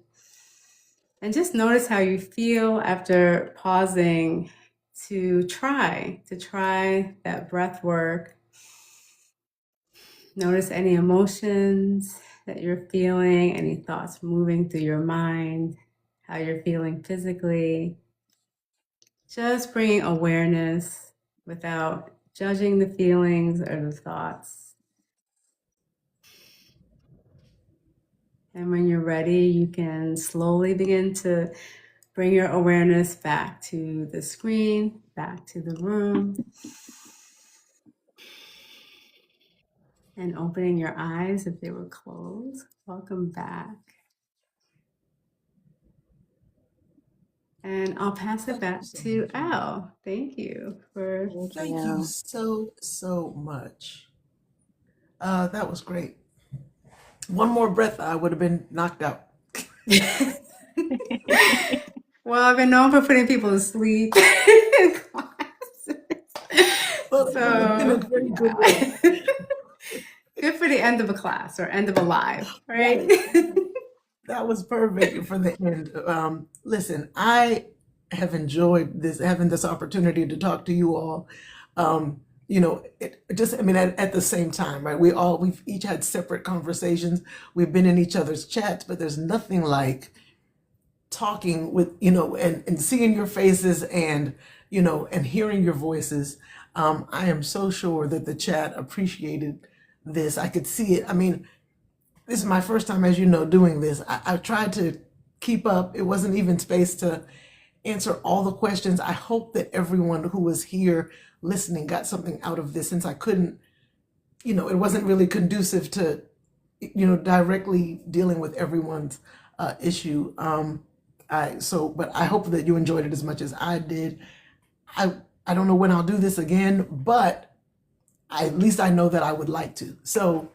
And just notice how you feel after pausing to try that breath work. Notice any emotions that you're feeling, any thoughts moving through your mind, how you're feeling physically. Just bringing awareness without judging the feelings or the thoughts. And when you're ready, you can slowly begin to Bring your awareness back to the screen, back to the room. And opening your eyes if they were closed. Welcome back. And I'll pass it back to Elle. Thank you for. Thank you so much. That was great. One more breath, I would have been knocked out. Well, I've been known for putting people to sleep in classes. Well, So, in a very good way. Good for the end of a class or end of a live, right? That was perfect for the end. Listen, I have enjoyed having this opportunity to talk to you all. You know, at the same time, right? We've each had separate conversations. We've been in each other's chats, but there's nothing like talking with, and seeing your faces and, and hearing your voices. I am so sure that the chat appreciated this. I could see it. I mean, this is my first time, as you know, doing this. I tried to keep up. It wasn't even space to answer all the questions. I hope that everyone who was here listening got something out of this, since I couldn't, it wasn't really conducive to, directly dealing with everyone's issue. But I hope that you enjoyed it as much as I did. I don't know when I'll do this again, but at least I know that I would like to. So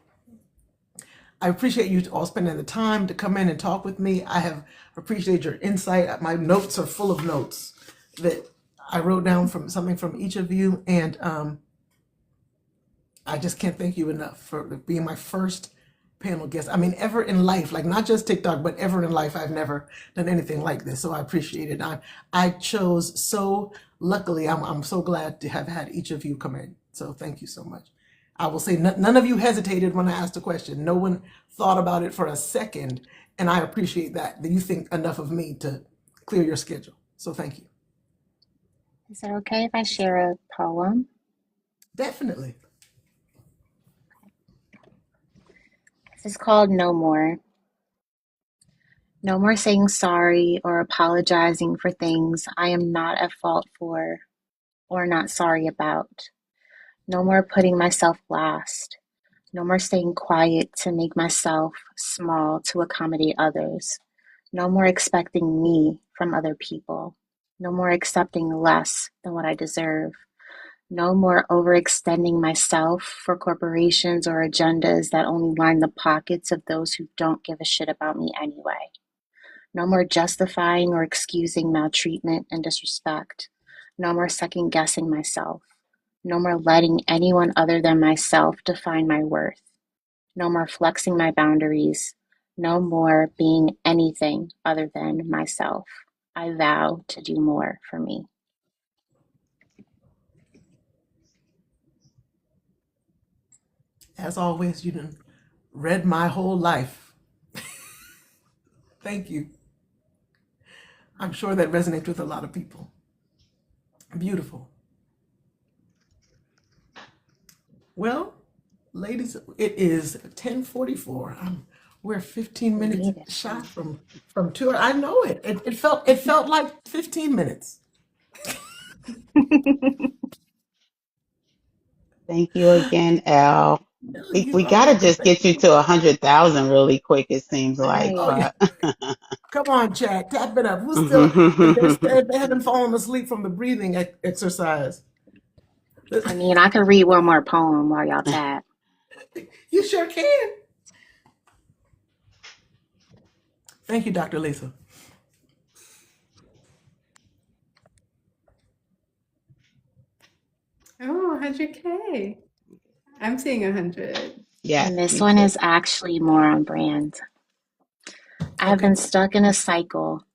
I appreciate you all spending the time to come in and talk with me. I have appreciated your insight. My notes are full of notes that I wrote down from something from each of you. And I just can't thank you enough for being my first panel guest. I mean, ever in life, like not just TikTok, but ever in life, I've never done anything like this. So I appreciate it. I chose so luckily, I'm so glad to have had each of you come in. So thank you so much. I will say none of you hesitated when I asked a question. No one thought about it for a second. And I appreciate that you think enough of me to clear your schedule. So thank you. Is it okay if I share a poem? Definitely. This is called No More. No more saying sorry or apologizing for things I am not at fault for or not sorry about. No more putting myself last. No more staying quiet to make myself small to accommodate others. No more expecting me from other people. No more accepting less than what I deserve. No more overextending myself for corporations or agendas that only line the pockets of those who don't give a shit about me anyway. No more justifying or excusing maltreatment and disrespect. No more second guessing myself. No more letting anyone other than myself define my worth. No more flexing my boundaries. No more being anything other than myself. I vow to do more for me. As always, you done read my whole life. Thank you. I'm sure that resonates with a lot of people. Beautiful. Well, ladies, it is 10:44. We're 15 minutes shy from tour. I know it. It felt like 15 minutes. Thank you again, Elle. We gotta just get you to 100,000 really quick. It seems like, Right. but Come on, Jack, tap it up. Who's still? They haven't fallen asleep from the breathing exercise. I mean, I could read one more poem while y'all chat. You sure can. Thank you, Dr. Lisa. Oh, 100K. I'm seeing 100. yes, And this me one too. is actually more on brand. I have been stuck in a cycle,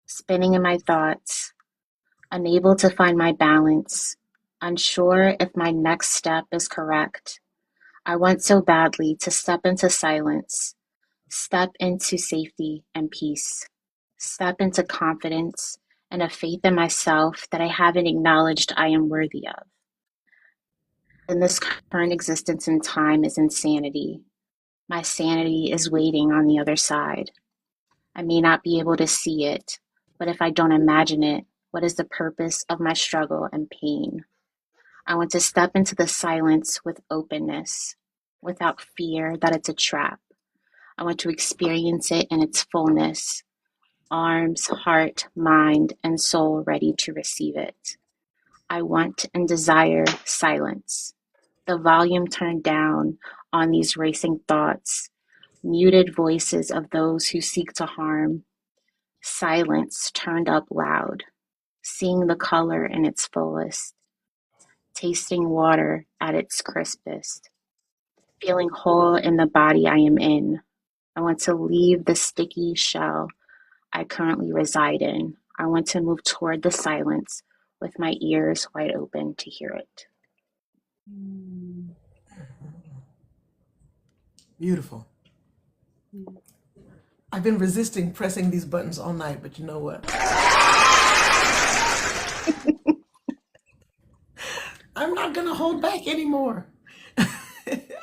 spinning in my thoughts, unable to find my balance, unsure if my next step is correct. I want so badly to step into silence, step into safety and peace, step into confidence and a faith in myself that I haven't acknowledged I am worthy of. And this current existence in time is insanity. My sanity is waiting on the other side. I may not be able to see it, But if I don't imagine it, what is the purpose of my struggle and pain? I want to step into the silence with openness, without fear that it's a trap. I want to experience it in its fullness, arms, heart, mind, and soul ready to receive it. I want and desire silence, the volume turned down on these racing thoughts, muted voices of those who seek to harm, silence turned up loud, seeing the color in its fullest, tasting water at its crispest, feeling whole in the body I am in. I want to leave the sticky shell I currently reside in. I want to move toward the silence with my ears wide open to hear it. Beautiful. I've been resisting pressing these buttons all night, but you know what? I'm not going to hold back anymore.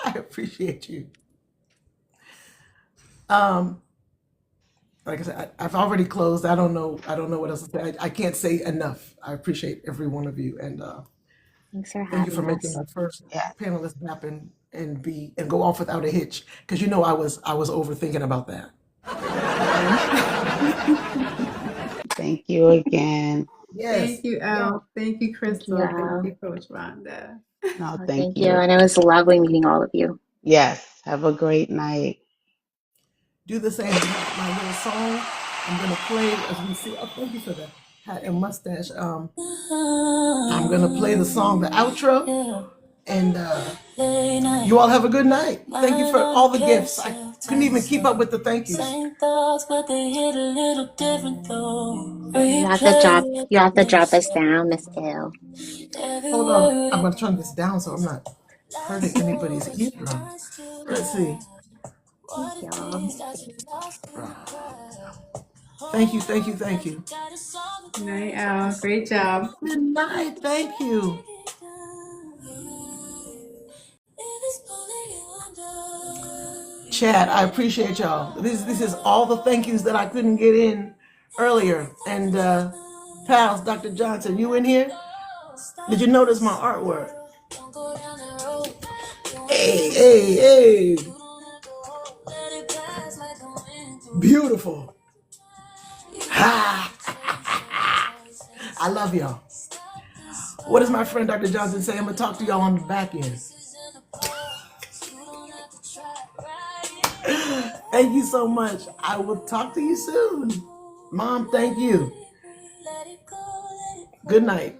I appreciate you. Like I said, I've already closed. I don't know what else to say. I can't say enough. I appreciate every one of you, and Thanks for thank you for having making us. our first Yeah. panelist happen and go off without a hitch. Because you know I was overthinking about that. Thank you again. Yes. Thank you, Elle. Thank you, Thank you, Krystal. Elle. Thank you, Coach Rhonda. No, Oh, thank thank you. you. And it was lovely meeting all of you. Yes. Have a great night. Do the same. My little song I'm going to play as we see. Oh, thank you for the hat and mustache. I'm going to play the song, the outro, and you all have a good night. Thank you for all the gifts. I couldn't even keep up with the thank yous. Same thoughts, but they hit a little different though. You have to drop us down, Miss Elle. Hold on. I'm going to turn this down so I'm not hurting anybody's eardrum. Let's see. Thank y'all. Thank you, thank you, thank you. Good night, Elle. Great job. Good night. Thank you. Chad, I appreciate y'all. This is all the thank yous that I couldn't get in earlier. And pals, Dr. Johnson, you in here? Did you notice my artwork? Hey, hey, hey. Beautiful. Ha. I love y'all. What does my friend Dr. Johnson say? I'm going to talk to y'all on the back end. Thank you so much. I will talk to you soon. Mom, thank you. Good night.